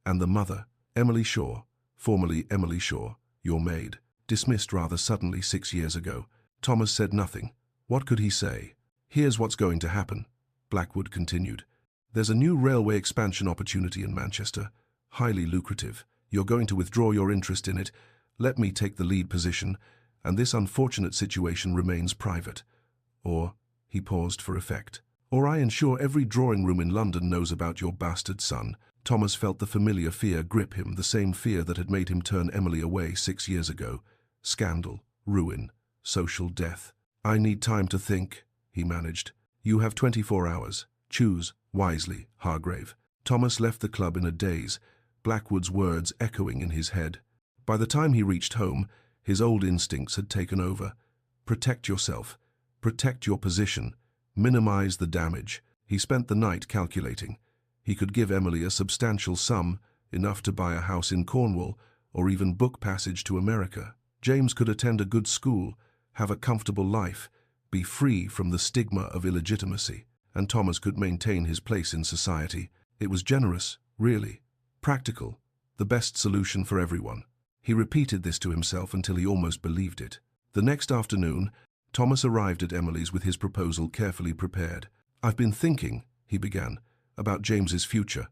And the mother, Emily Shaw, formerly Emily Shaw, your maid, dismissed rather suddenly 6 years ago." Thomas said nothing. What could he say? "Here's what's going to happen," Blackwood continued. "There's a new railway expansion opportunity in Manchester, highly lucrative. You're going to withdraw your interest in it, let me take the lead position, and this unfortunate situation remains private. Or," he paused for effect, "or I ensure every drawing room in London knows about your bastard son." Thomas felt the familiar fear grip him, the same fear that had made him turn Emily away 6 years ago. Scandal, ruin, social death. "I need time to think," he managed. "You have 24 hours. Choose wisely, Hargrave." Thomas left the club in a daze, Blackwood's words echoing in his head. By the time he reached home, his old instincts had taken over. Protect yourself. Protect your position. Minimize the damage. He spent the night calculating. He could give Emily a substantial sum, enough to buy a house in Cornwall, or even book passage to America. James could attend a good school, have a comfortable life, be free from the stigma of illegitimacy, and Thomas could maintain his place in society. It was generous, really, practical, the best solution for everyone. He repeated this to himself until he almost believed it. The next afternoon, Thomas arrived at Emily's with his proposal carefully prepared. "I've been thinking," he began, "about James's future,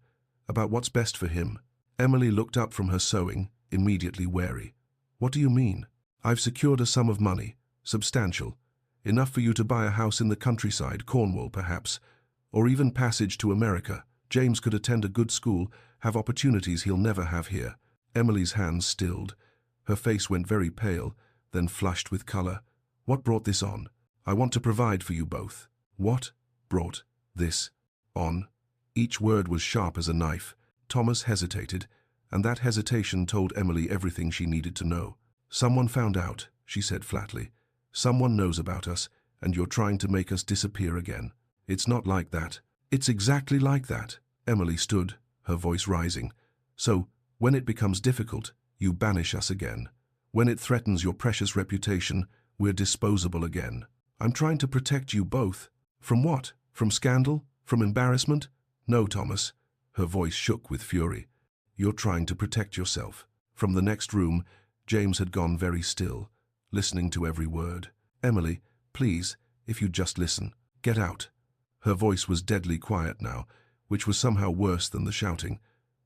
about what's best for him." Emily looked up from her sewing, immediately wary. "What do you mean?" "I've secured a sum of money, substantial, enough for you to buy a house in the countryside, Cornwall perhaps, or even passage to America. James could attend a good school, have opportunities he'll never have here." Emily's hands stilled. Her face went very pale, then flushed with color. "What brought this on?" "I want to provide for you both." "What brought this on?" Each word was sharp as a knife. Thomas hesitated, and that hesitation told Emily everything she needed to know. Someone found out, she said flatly. Someone knows about us, and you're trying to make us disappear again. It's not like that. It's exactly like that. Emily stood, her voice rising. So, when it becomes difficult, you banish us again. When it threatens your precious reputation, we're disposable again. I'm trying to protect you both. From what? From scandal? From embarrassment? No, Thomas. Her voice shook with fury. You're trying to protect yourself. From the next room, James had gone very still, listening to every word. Emily, please, if you'd just listen. Get out. Her voice was deadly quiet now, which was somehow worse than the shouting.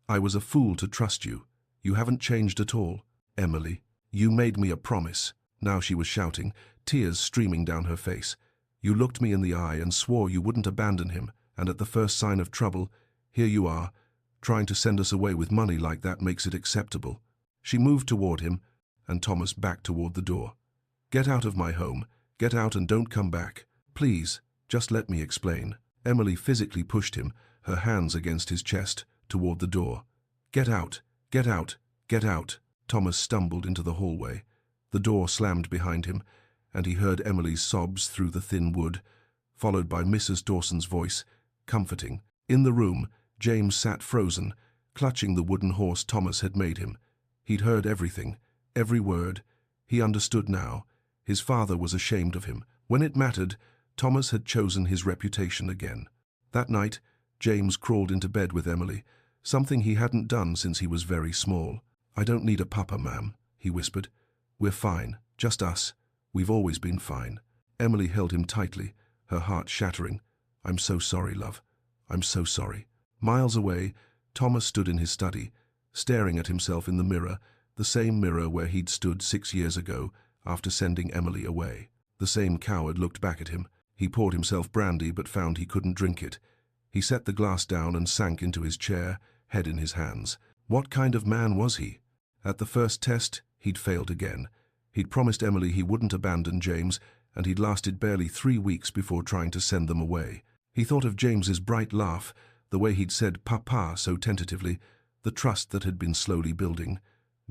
I was a fool to trust you. You haven't changed at all. Emily, you made me a promise. Now she was shouting, tears streaming down her face. You looked me in the eye and swore you wouldn't abandon him, and at the first sign of trouble, here you are, trying to send us away with money like that makes it acceptable. She moved toward him, and Thomas backed toward the door. Get out of my home. Get out and don't come back. Please, just let me explain. Emily physically pushed him, her hands against his chest, toward the door. Get out. Get out. Get out. Thomas stumbled into the hallway. The door slammed behind him, and he heard Emily's sobs through the thin wood, followed by Mrs. Dawson's voice, comforting. In the room, James sat frozen, clutching the wooden horse Thomas had made him. He'd heard everything, every word. He understood now. His father was ashamed of him. When it mattered, Thomas had chosen his reputation again. That night, James crawled into bed with Emily, something he hadn't done since he was very small. I don't need a papa, ma'am, he whispered. We're fine, just us. We've always been fine. Emily held him tightly, her heart shattering. I'm so sorry, love. I'm so sorry. Miles away, Thomas stood in his study, staring at himself in the mirror, the same mirror where he'd stood 6 years ago after sending Emily away. The same coward looked back at him. He poured himself brandy but found he couldn't drink it. He set the glass down and sank into his chair, head in his hands. What kind of man was he? At the first test, he'd failed again. He'd promised Emily he wouldn't abandon James, and he'd lasted barely 3 weeks before trying to send them away. He thought of James's bright laugh, the way he'd said "Papa" so tentatively, the trust that had been slowly building.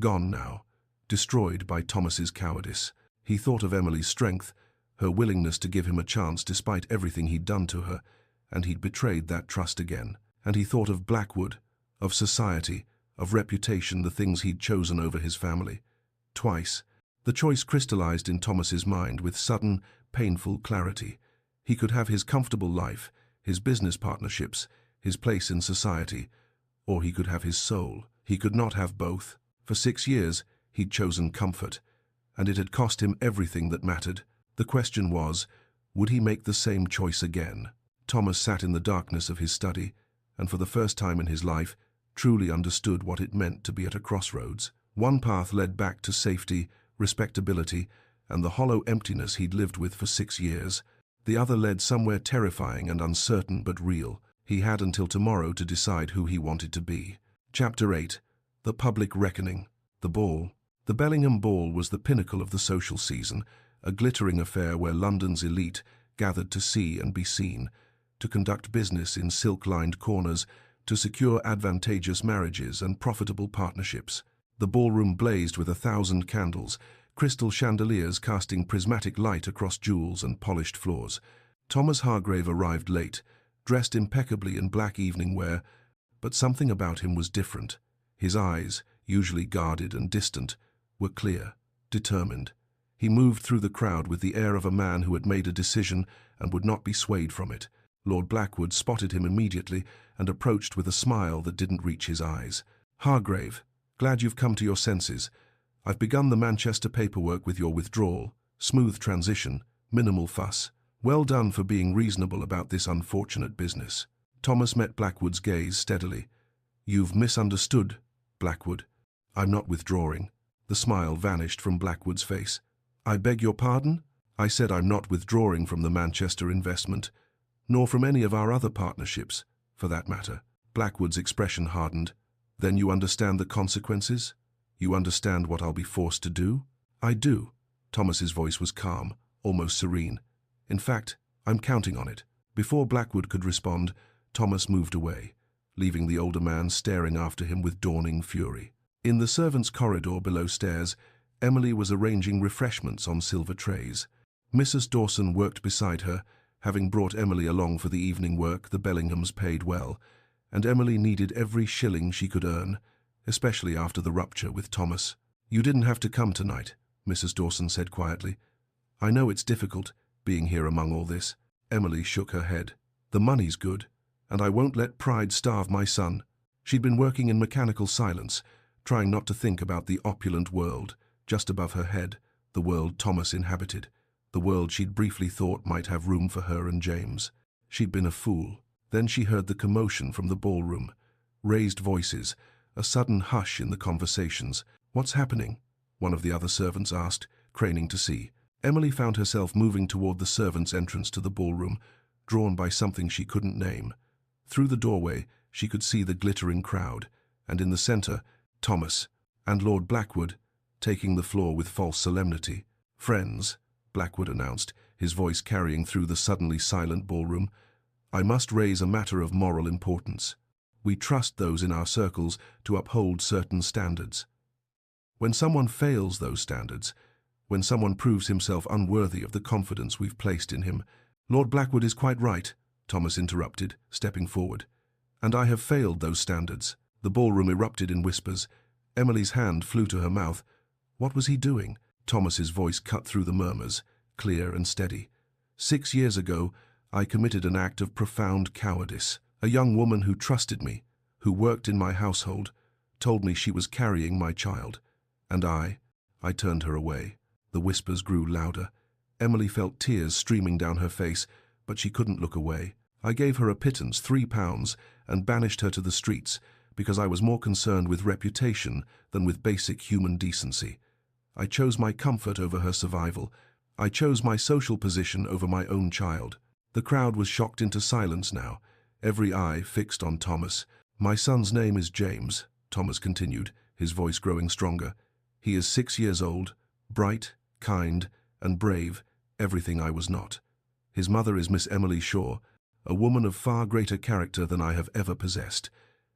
Gone now, destroyed by Thomas's cowardice. He thought of Emily's strength, her willingness to give him a chance despite everything he'd done to her, and he'd betrayed that trust again. And he thought of Blackwood, of society, of reputation, the things he'd chosen over his family. Twice. The choice crystallized in Thomas's mind with sudden, painful clarity. He could have his comfortable life, his business partnerships, his place in society, or he could have his soul. He could not have both. For 6 years, he'd chosen comfort, and it had cost him everything that mattered. The question was, would he make the same choice again? Thomas sat in the darkness of his study, and for the first time in his life, truly understood what it meant to be at a crossroads. One path led back to safety, respectability, and the hollow emptiness he'd lived with for 6 years. The other led somewhere terrifying and uncertain but real. He had until tomorrow to decide who he wanted to be. Chapter 8. The Public Reckoning. The Ball. The Bellingham Ball was the pinnacle of the social season, a glittering affair where London's elite gathered to see and be seen, to conduct business in silk-lined corners, to secure advantageous marriages and profitable partnerships. The ballroom blazed with 1,000 candles, crystal chandeliers casting prismatic light across jewels and polished floors. Thomas Hargrave arrived late, dressed impeccably in black evening wear, but something about him was different. His eyes, usually guarded and distant, were clear, determined. He moved through the crowd with the air of a man who had made a decision and would not be swayed from it. Lord Blackwood spotted him immediately and approached with a smile that didn't reach his eyes. Hargrave, glad you've come to your senses. I've begun the Manchester paperwork with your withdrawal. Smooth transition, minimal fuss. Well done for being reasonable about this unfortunate business. Thomas met Blackwood's gaze steadily. You've misunderstood, Blackwood. I'm not withdrawing. The smile vanished from Blackwood's face. I beg your pardon? I said I'm not withdrawing from the Manchester investment, nor from any of our other partnerships, for that matter. Blackwood's expression hardened. Then you understand the consequences? You understand what I'll be forced to do? I do. Thomas's voice was calm, almost serene. In fact, I'm counting on it. Before Blackwood could respond, Thomas moved away, leaving the older man staring after him with dawning fury. In the servants' corridor below stairs, Emily was arranging refreshments on silver trays. Mrs. Dawson worked beside her, having brought Emily along for the evening work. The Bellinghams paid well, and Emily needed every shilling she could earn, especially after the rupture with Thomas. "You didn't have to come tonight," Mrs. Dawson said quietly. "I know it's difficult, being here among all this." Emily shook her head. "The money's good, and I won't let pride starve my son." She'd been working in mechanical silence, trying not to think about the opulent world just above her head, the world Thomas inhabited, the world she'd briefly thought might have room for her and James. She'd been a fool. Then she heard the commotion from the ballroom. Raised voices, a sudden hush in the conversations. "What's happening?" one of the other servants asked, craning to see. Emily found herself moving toward the servants' entrance to the ballroom, drawn by something she couldn't name. Through the doorway, she could see the glittering crowd, and in the center, Thomas and Lord Blackwood, taking the floor with false solemnity. "Friends," Blackwood announced, his voice carrying through the suddenly silent ballroom, "I must raise a matter of moral importance. We trust those in our circles to uphold certain standards. When someone fails those standards, when someone proves himself unworthy of the confidence we've placed in him—" "Lord Blackwood is quite right," Thomas interrupted, stepping forward. "And I have failed those standards." The ballroom erupted in whispers. Emily's hand flew to her mouth. What was he doing? Thomas's voice cut through the murmurs, clear and steady. 6 years ago, I committed an act of profound cowardice. A young woman who trusted me, who worked in my household, told me she was carrying my child. And I turned her away. The whispers grew louder. Emily felt tears streaming down her face, but she couldn't look away. I gave her a pittance, £3, and banished her to the streets, because I was more concerned with reputation than with basic human decency. I chose my comfort over her survival. I chose my social position over my own child. The crowd was shocked into silence now, every eye fixed on Thomas. "My son's name is James," Thomas continued, his voice growing stronger. "He is 6 years old, bright, kind, and brave, everything I was not. His mother is Miss Emily Shaw, a woman of far greater character than I have ever possessed.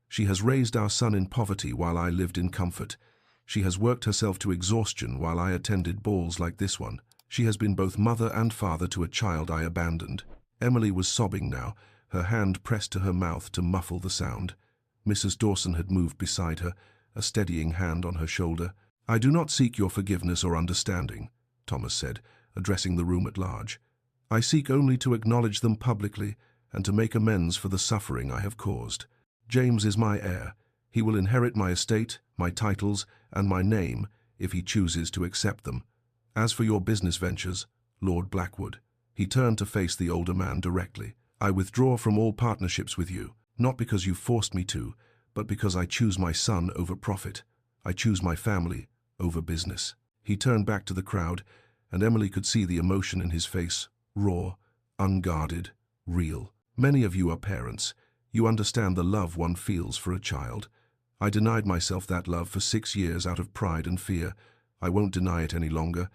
She has raised our son in poverty while I lived in comfort. She has worked herself to exhaustion while I attended balls like this one. She has been both mother and father to a child I abandoned." Emily was sobbing now, her hand pressed to her mouth to muffle the sound. Mrs. Dawson had moved beside her, a steadying hand on her shoulder. "I do not seek your forgiveness or understanding," Thomas said, addressing the room at large. "I seek only to acknowledge them publicly and to make amends for the suffering I have caused. James is my heir. He will inherit my estate, my titles, and my name if he chooses to accept them. As for your business ventures, Lord Blackwood," he turned to face the older man directly, "I withdraw from all partnerships with you, not because you forced me to, but because I choose my son over profit. I choose my family over business." He turned back to the crowd, and Emily could see the emotion in his face, raw, unguarded, real. "Many of you are parents. You understand the love one feels for a child. I denied myself that love for 6 years out of pride and fear. I won't deny it any longer,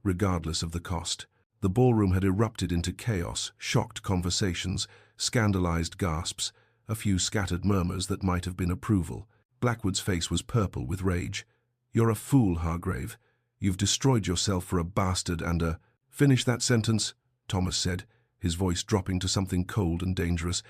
regardless of the cost." The ballroom had erupted into chaos, shocked conversations, scandalized gasps, a few scattered murmurs that might have been approval. Blackwood's face was purple with rage. "You're a fool, Hargrave. You've destroyed yourself for a bastard and a—" "Finish that sentence," Thomas said, his voice dropping to something cold and dangerous,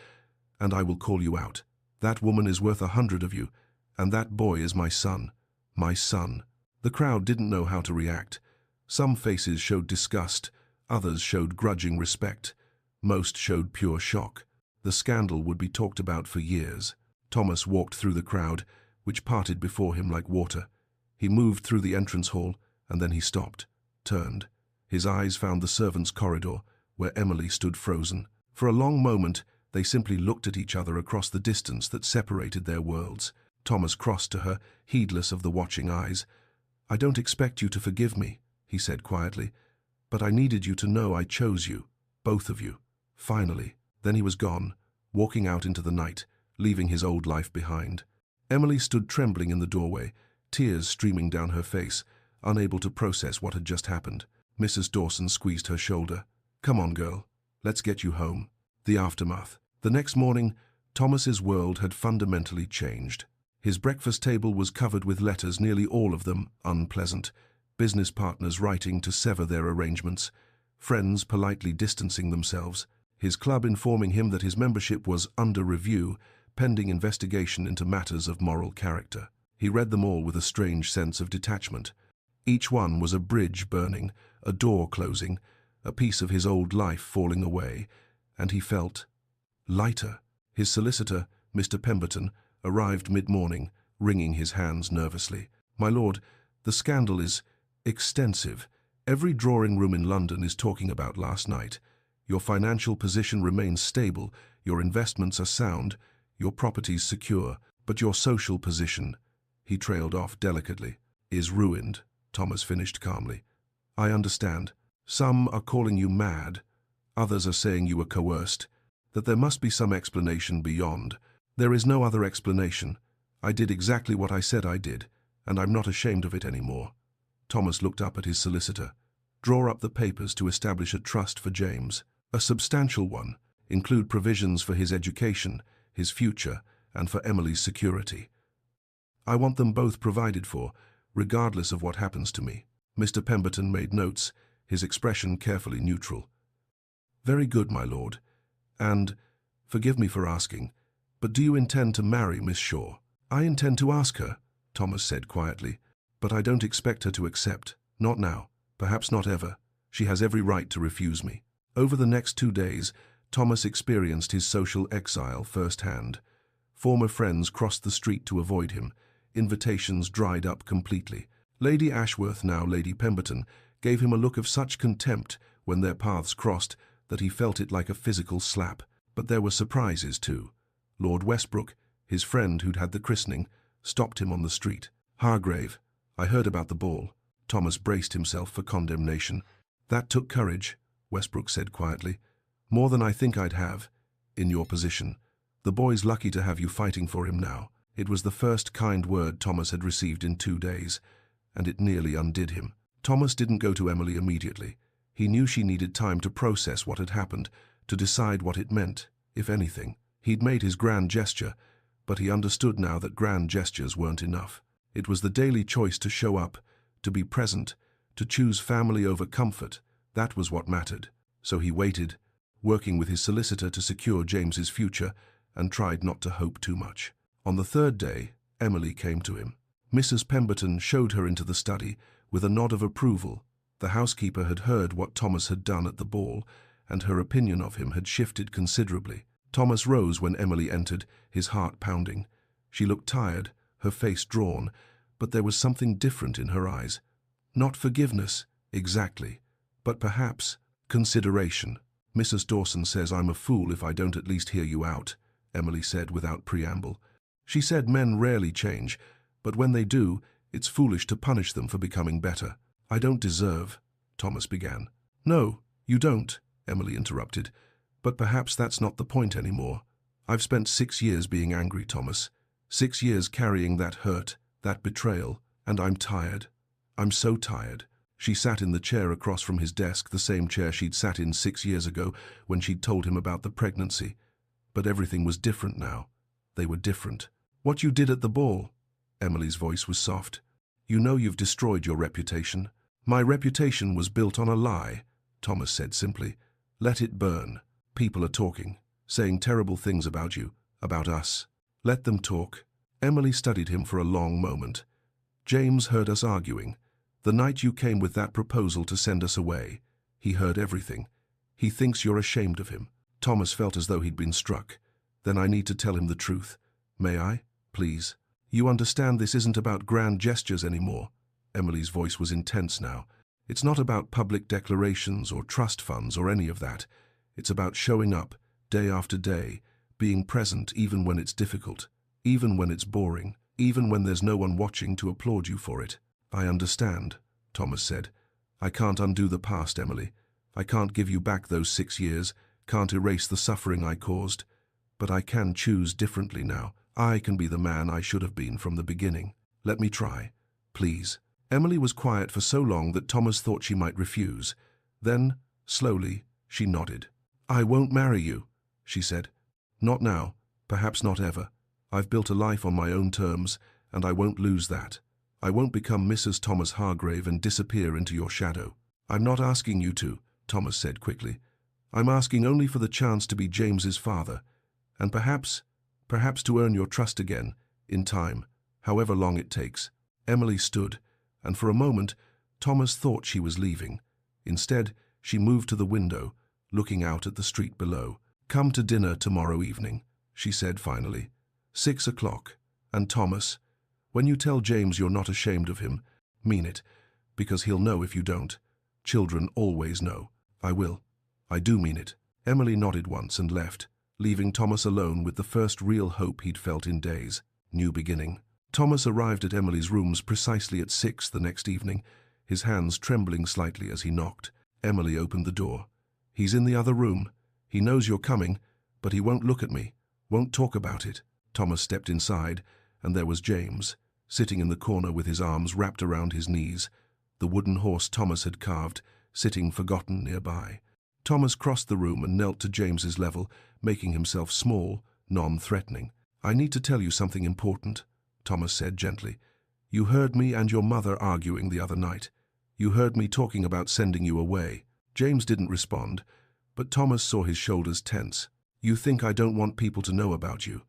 "and I will call you out. That woman is worth 100 of you, and that boy is my son. My son." The crowd didn't know how to react. Some faces showed disgust, others showed grudging respect. Most showed pure shock. The scandal would be talked about for years. Thomas walked through the crowd, which parted before him like water. He moved through the entrance hall, and then he stopped, turned. His eyes found the servants' corridor, where Emily stood frozen. For a long moment, they simply looked at each other across the distance that separated their worlds. Thomas crossed to her, heedless of the watching eyes. "I don't expect you to forgive me," he said quietly, "but I needed you to know I chose you, both of you. Finally." Then he was gone, walking out into the night, leaving his old life behind. Emily stood trembling in the doorway, tears streaming down her face, unable to process what had just happened. Mrs. Dawson squeezed her shoulder. "Come on, girl. Let's get you home." The aftermath. The next morning, Thomas's world had fundamentally changed. His breakfast table was covered with letters, nearly all of them unpleasant. business partners writing to sever their arrangements, friends politely distancing themselves, his club informing him that his membership was under review, pending investigation into matters of moral character. He read them all with a strange sense of detachment. Each one was a bridge burning, a door closing, a piece of his old life falling away, and he felt lighter. His solicitor, Mr. Pemberton, arrived mid-morning, wringing his hands nervously. "My lord, the scandal is extensive. Every drawing-room in London is talking about last night. Your financial position remains stable, your investments are sound, your properties secure, but your social position," he trailed off delicately, "is ruined," Thomas finished calmly. "I understand. Some are calling you mad. Others are saying you were coerced, that there must be some explanation beyond. There is no other explanation. I did exactly what I said I did, and I'm not ashamed of it anymore." Thomas looked up at his solicitor. "Draw up the papers to establish a trust for James. A substantial one, include provisions for his education, his future, and for Emily's security. I want them both provided for, regardless of what happens to me." Mr. Pemberton made notes, his expression carefully neutral. "Very good, my lord. And, forgive me for asking, but do you intend to marry Miss Shaw?" "I intend to ask her," Thomas said quietly, "but I don't expect her to accept. Not now, perhaps not ever. She has every right to refuse me." Over the next 2 days, Thomas experienced his social exile firsthand. Former friends crossed the street to avoid him. Invitations dried up completely. Lady Ashworth, now Lady Pemberton, gave him a look of such contempt when their paths crossed that he felt it like a physical slap. But there were surprises too. Lord Westbrook, his friend who'd had the christening, stopped him on the street. "Hargrave, I heard about the ball." Thomas braced himself for condemnation. "That took courage," Westbrook said quietly. "More than I think I'd have, in your position. The boy's lucky to have you fighting for him now." It was the first kind word Thomas had received in 2 days, and it nearly undid him. Thomas didn't go to Emily immediately. He knew she needed time to process what had happened, to decide what it meant, if anything. He'd made his grand gesture, but he understood now that grand gestures weren't enough. It was the daily choice to show up, to be present, to choose family over comfort. That was what mattered. So he waited, working with his solicitor to secure James's future, and tried not to hope too much. On the 3rd day, Emily came to him. Mrs. Pemberton showed her into the study with a nod of approval. The housekeeper had heard what Thomas had done at the ball, and her opinion of him had shifted considerably. Thomas rose when Emily entered, his heart pounding. She looked tired, her face drawn, but there was something different in her eyes. Not forgiveness, exactly, but perhaps consideration. "Mrs. Dawson says I'm a fool if I don't at least hear you out," Emily said without preamble. She said men rarely change, but when they do, it's foolish to punish them for becoming better. "I don't deserve," Thomas began. "No, you don't," Emily interrupted. "But perhaps that's not the point anymore. I've spent 6 years being angry, Thomas. 6 years carrying that hurt, that betrayal, and I'm tired. I'm so tired." She sat in the chair across from his desk, the same chair she'd sat in 6 years ago when she'd told him about the pregnancy. But everything was different now. They were different. "What you did at the ball," Emily's voice was soft. "You know you've destroyed your reputation." "My reputation was built on a lie," Thomas said simply. "Let it burn. People are talking, saying terrible things about you, about us. Let them talk." Emily studied him for a long moment. "James heard us arguing. The night you came with that proposal to send us away. He heard everything. He thinks you're ashamed of him." Thomas felt as though he'd been struck. "Then I need to tell him the truth. May I? Please. You understand this isn't about grand gestures anymore." Emily's voice was intense now. "It's not about public declarations or trust funds or any of that. It's about showing up, day after day, being present even when it's difficult, even when it's boring, even when there's no one watching to applaud you for it." "I understand," Thomas said. "I can't undo the past, Emily. I can't give you back those 6 years, can't erase the suffering I caused. But I can choose differently now. I can be the man I should have been from the beginning. Let me try, please." Emily was quiet for so long that Thomas thought she might refuse. Then, slowly, she nodded. "I won't marry you," she said. "Not now, perhaps not ever. I've built a life on my own terms, and I won't lose that. I won't become Mrs. Thomas Hargrave and disappear into your shadow. I'm not asking you to, Thomas said quickly. I'm asking only for the chance to be James's father, and perhaps to earn your trust again, in time, however long it takes. Emily stood, and for a moment, Thomas thought she was leaving. Instead, she moved to the window, looking out at the street below. Come to dinner tomorrow evening, she said finally. 6 o'clock. And Thomas, when you tell James you're not ashamed of him, mean it, because he'll know if you don't. Children always know. I will. I do mean it. Emily nodded once and left, leaving Thomas alone with the first real hope he'd felt in days. New beginning. Thomas arrived at Emily's rooms precisely at 6 the next evening, his hands trembling slightly as he knocked. Emily opened the door. He's in the other room. He knows you're coming, but he won't look at me, won't talk about it. Thomas stepped inside, and there was James, sitting in the corner with his arms wrapped around his knees, the wooden horse Thomas had carved, sitting forgotten nearby. Thomas crossed the room and knelt to James's level, making himself small, non-threatening. I need to tell you something important, Thomas said gently. You heard me and your mother arguing the other night. You heard me talking about sending you away. James didn't respond, but Thomas saw his shoulders tense. You think I don't want people to know about you,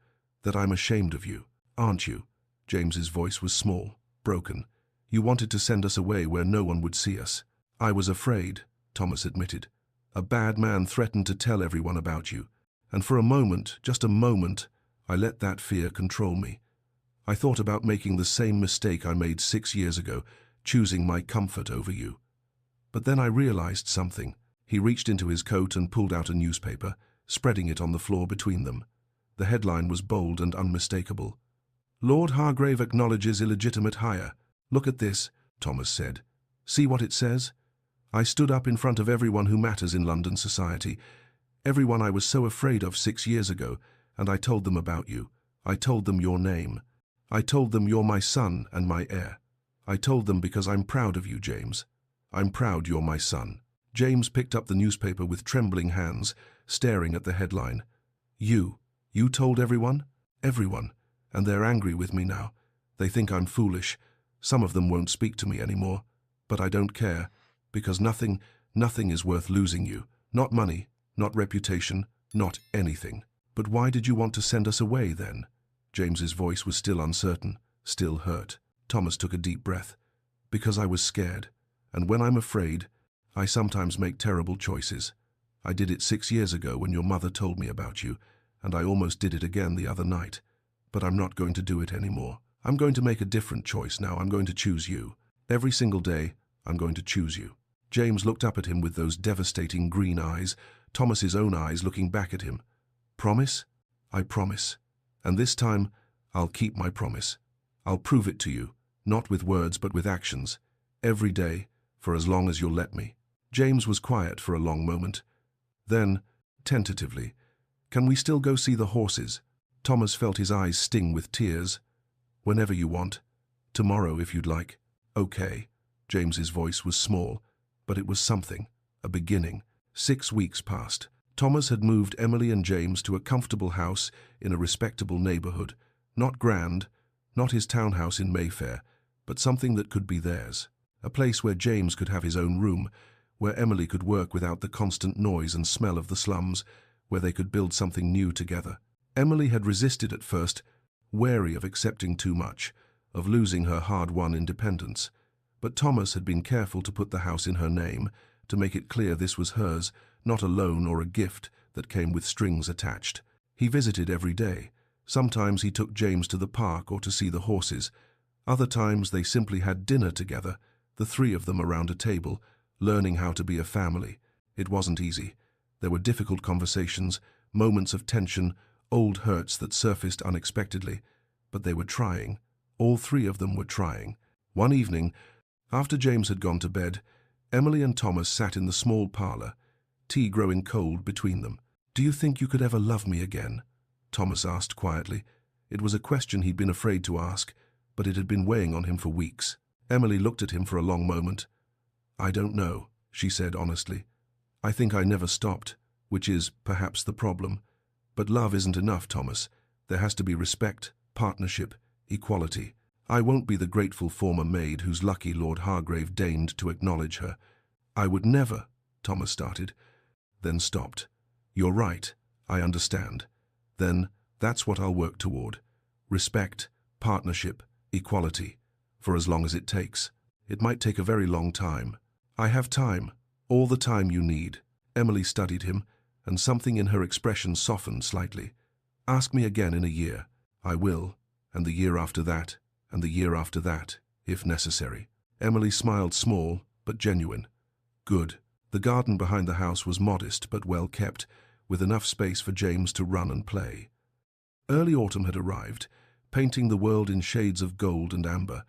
that I'm ashamed of you, aren't you? James's voice was small, broken. You wanted to send us away where no one would see us. I was afraid, Thomas admitted. A bad man threatened to tell everyone about you, and for a moment, just a moment, I let that fear control me. I thought about making the same mistake I made 6 years ago, choosing my comfort over you. But then I realized something. He reached into his coat and pulled out a newspaper, spreading it on the floor between them. The headline was bold and unmistakable. Lord Hargrave acknowledges illegitimate hire. Look at this, Thomas said. See what it says? I stood up in front of everyone who matters in London society, everyone I was so afraid of 6 years ago, and I told them about you. I told them your name. I told them you're my son and my heir. I told them because I'm proud of you, James. I'm proud you're my son. James picked up the newspaper with trembling hands, staring at the headline. You told everyone? Everyone. And they're angry with me now. They think I'm foolish. Some of them won't speak to me anymore. But I don't care, because nothing is worth losing you. Not money, not reputation, not anything. But why did you want to send us away then? James's voice was still uncertain, still hurt. Thomas took a deep breath. Because I was scared. And when I'm afraid, I sometimes make terrible choices. I did it 6 years ago when your mother told me about you, and I almost did it again the other night. But I'm not going to do it anymore. I'm going to make a different choice now. I'm going to choose you. Every single day, I'm going to choose you. James looked up at him with those devastating green eyes, Thomas's own eyes looking back at him. Promise? I promise. And this time, I'll keep my promise. I'll prove it to you, not with words but with actions. Every day, for as long as you'll let me. James was quiet for a long moment. Then, tentatively, can we still go see the horses? Thomas felt his eyes sting with tears. Whenever you want. Tomorrow, if you'd like. Okay. James's voice was small, but it was something, a beginning. 6 weeks passed. Thomas had moved Emily and James to a comfortable house in a respectable neighborhood. Not grand, not his townhouse in Mayfair, but something that could be theirs. A place where James could have his own room, where Emily could work without the constant noise and smell of the slums, where they could build something new together. Emily had resisted at first, wary of accepting too much, of losing her hard-won independence. But Thomas had been careful to put the house in her name, to make it clear this was hers, not a loan or a gift that came with strings attached. He visited every day. Sometimes he took James to the park or to see the horses. Other times they simply had dinner together, the 3 of them around a table, learning how to be a family. It wasn't easy. There were difficult conversations, moments of tension, old hurts that surfaced unexpectedly. But they were trying. All 3 of them were trying. One evening, after James had gone to bed, Emily and Thomas sat in the small parlor, tea growing cold between them. Do you think you could ever love me again? Thomas asked quietly. It was a question he'd been afraid to ask, but it had been weighing on him for weeks. Emily looked at him for a long moment. I don't know, she said honestly. I think I never stopped, which is perhaps the problem. But love isn't enough, Thomas. There has to be respect, partnership, equality. I won't be the grateful former maid whose lucky Lord Hargrave deigned to acknowledge her. I would never, Thomas started, then stopped. You're right, I understand. Then that's what I'll work toward. Respect, partnership, equality, for as long as it takes. It might take a very long time. I have time, all the time you need. Emily studied him, and something in her expression softened slightly. Ask me again in a year. I will, and the year after that, and the year after that, if necessary. Emily smiled, small but genuine. Good. The garden behind the house was modest but well kept, with enough space for James to run and play. Early autumn had arrived, painting the world in shades of gold and amber.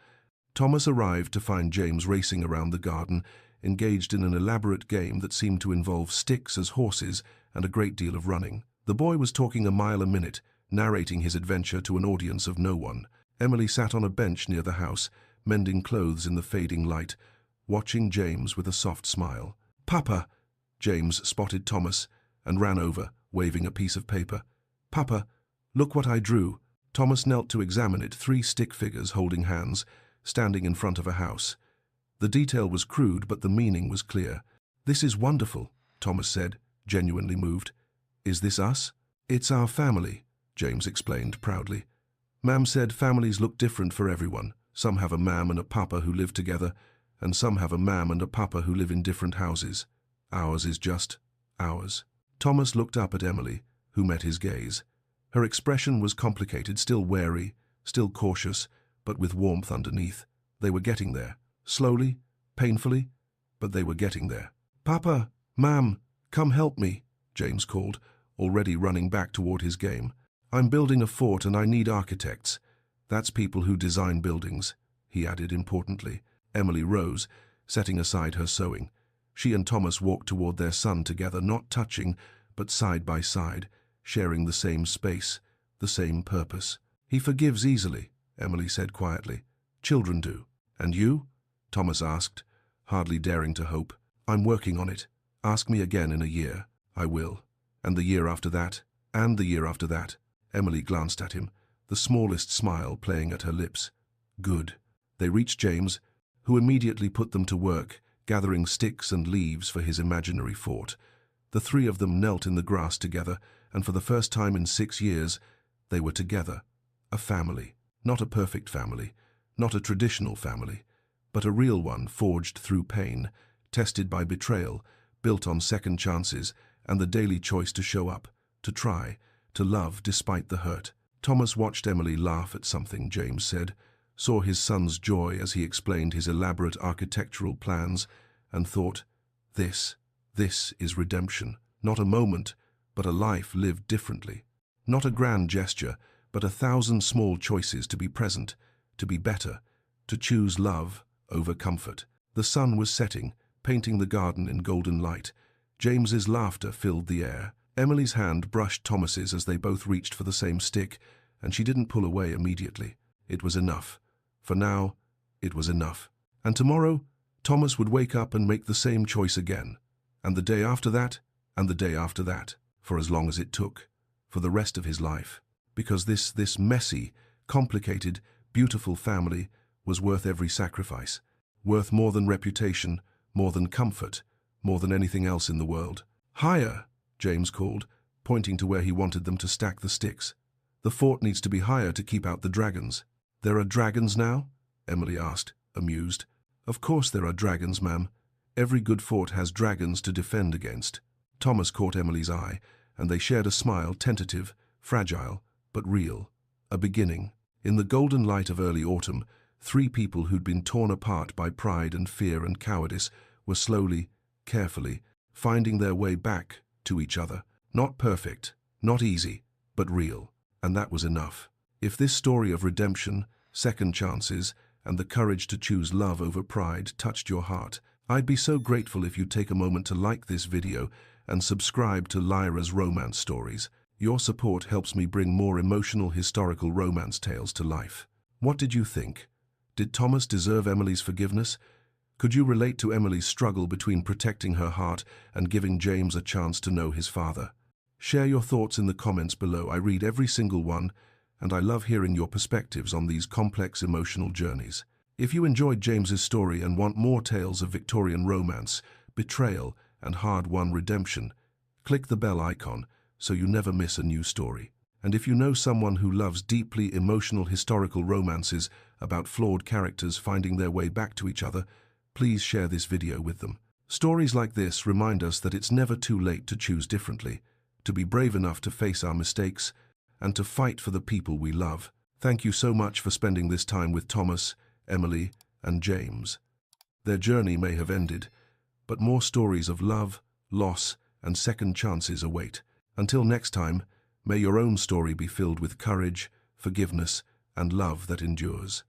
Thomas arrived to find James racing around the garden, engaged in an elaborate game that seemed to involve sticks as horses and a great deal of running. The boy was talking a mile a minute, narrating his adventure to an audience of no one. Emily sat on a bench near the house, mending clothes in the fading light, watching James with a soft smile. "Papa!" James spotted Thomas and ran over, waving a piece of paper. "Papa, look what I drew." Thomas knelt to examine it, 3 stick figures holding hands, standing in front of a house. The detail was crude, but the meaning was clear. "This is wonderful," Thomas said, genuinely moved. "Is this us?" "It's our family," James explained proudly. "Mam said families look different for everyone. Some have a mam and a papa who live together, and some have a mam and a papa who live in different houses. Ours is just ours." Thomas looked up at Emily, who met his gaze. Her expression was complicated, still wary, still cautious, but with warmth underneath. They were getting there. Slowly, painfully, but they were getting there. "Papa, Mam, come help me," James called, already running back toward his game. "I'm building a fort and I need architects. That's people who design buildings," he added importantly. Emily rose, setting aside her sewing. She and Thomas walked toward their son together, not touching, but side by side, sharing the same space, the same purpose. "He forgives easily," Emily said quietly. "Children do." "And you?" Thomas asked, hardly daring to hope. "I'm working on it. Ask me again in a year." "I will. And the year after that, and the year after that." Emily glanced at him, the smallest smile playing at her lips. "Good." They reached James, who immediately put them to work, gathering sticks and leaves for his imaginary fort. The 3 of them knelt in the grass together, and for the first time in 6 years, they were together. A family. Not a perfect family, not a traditional family, but a real one forged through pain, tested by betrayal, built on second chances, and the daily choice to show up, to try, to love despite the hurt. Thomas watched Emily laugh at something James said, saw his son's joy as he explained his elaborate architectural plans, and thought, this is redemption. Not a moment, but a life lived differently. Not a grand gesture, but 1,000 small choices to be present, to be better, to choose love over comfort. The sun was setting, painting the garden in golden light. James's laughter filled the air. Emily's hand brushed Thomas's as they both reached for the same stick, and she didn't pull away immediately. It was enough. For now, it was enough. And tomorrow, Thomas would wake up and make the same choice again. And the day after that, and the day after that, for as long as it took, for the rest of his life. Because this messy, complicated, beautiful family was worth every sacrifice, worth more than reputation, more than comfort, more than anything else in the world. "Higher," James called, pointing to where he wanted them to stack the sticks. "The fort needs to be higher to keep out the dragons." "There are dragons now?" Emily asked, amused. "Of course there are dragons, ma'am. Every good fort has dragons to defend against." Thomas caught Emily's eye, and they shared a smile, tentative, fragile, but real. A beginning. In the golden light of early autumn, 3 people who'd been torn apart by pride and fear and cowardice were slowly, carefully, finding their way back to each other. Not perfect, not easy, but real. And that was enough. If this story of redemption, second chances, and the courage to choose love over pride touched your heart, I'd be so grateful if you'd take a moment to like this video and subscribe to Lyra's Romance Stories. Your support helps me bring more emotional historical romance tales to life. What did you think? Did Thomas deserve Emily's forgiveness? Could you relate to Emily's struggle between protecting her heart and giving James a chance to know his father? Share your thoughts in the comments below. I read every single one, and I love hearing your perspectives on these complex emotional journeys. If you enjoyed James's story and want more tales of Victorian romance, betrayal, and hard-won redemption, click the bell icon so you never miss a new story. And if you know someone who loves deeply emotional historical romances about flawed characters finding their way back to each other, please share this video with them. Stories like this remind us that it's never too late to choose differently, to be brave enough to face our mistakes, and to fight for the people we love. Thank you so much for spending this time with Thomas, Emily, and James. Their journey may have ended, but more stories of love, loss, and second chances await. Until next time, may your own story be filled with courage, forgiveness, and love that endures.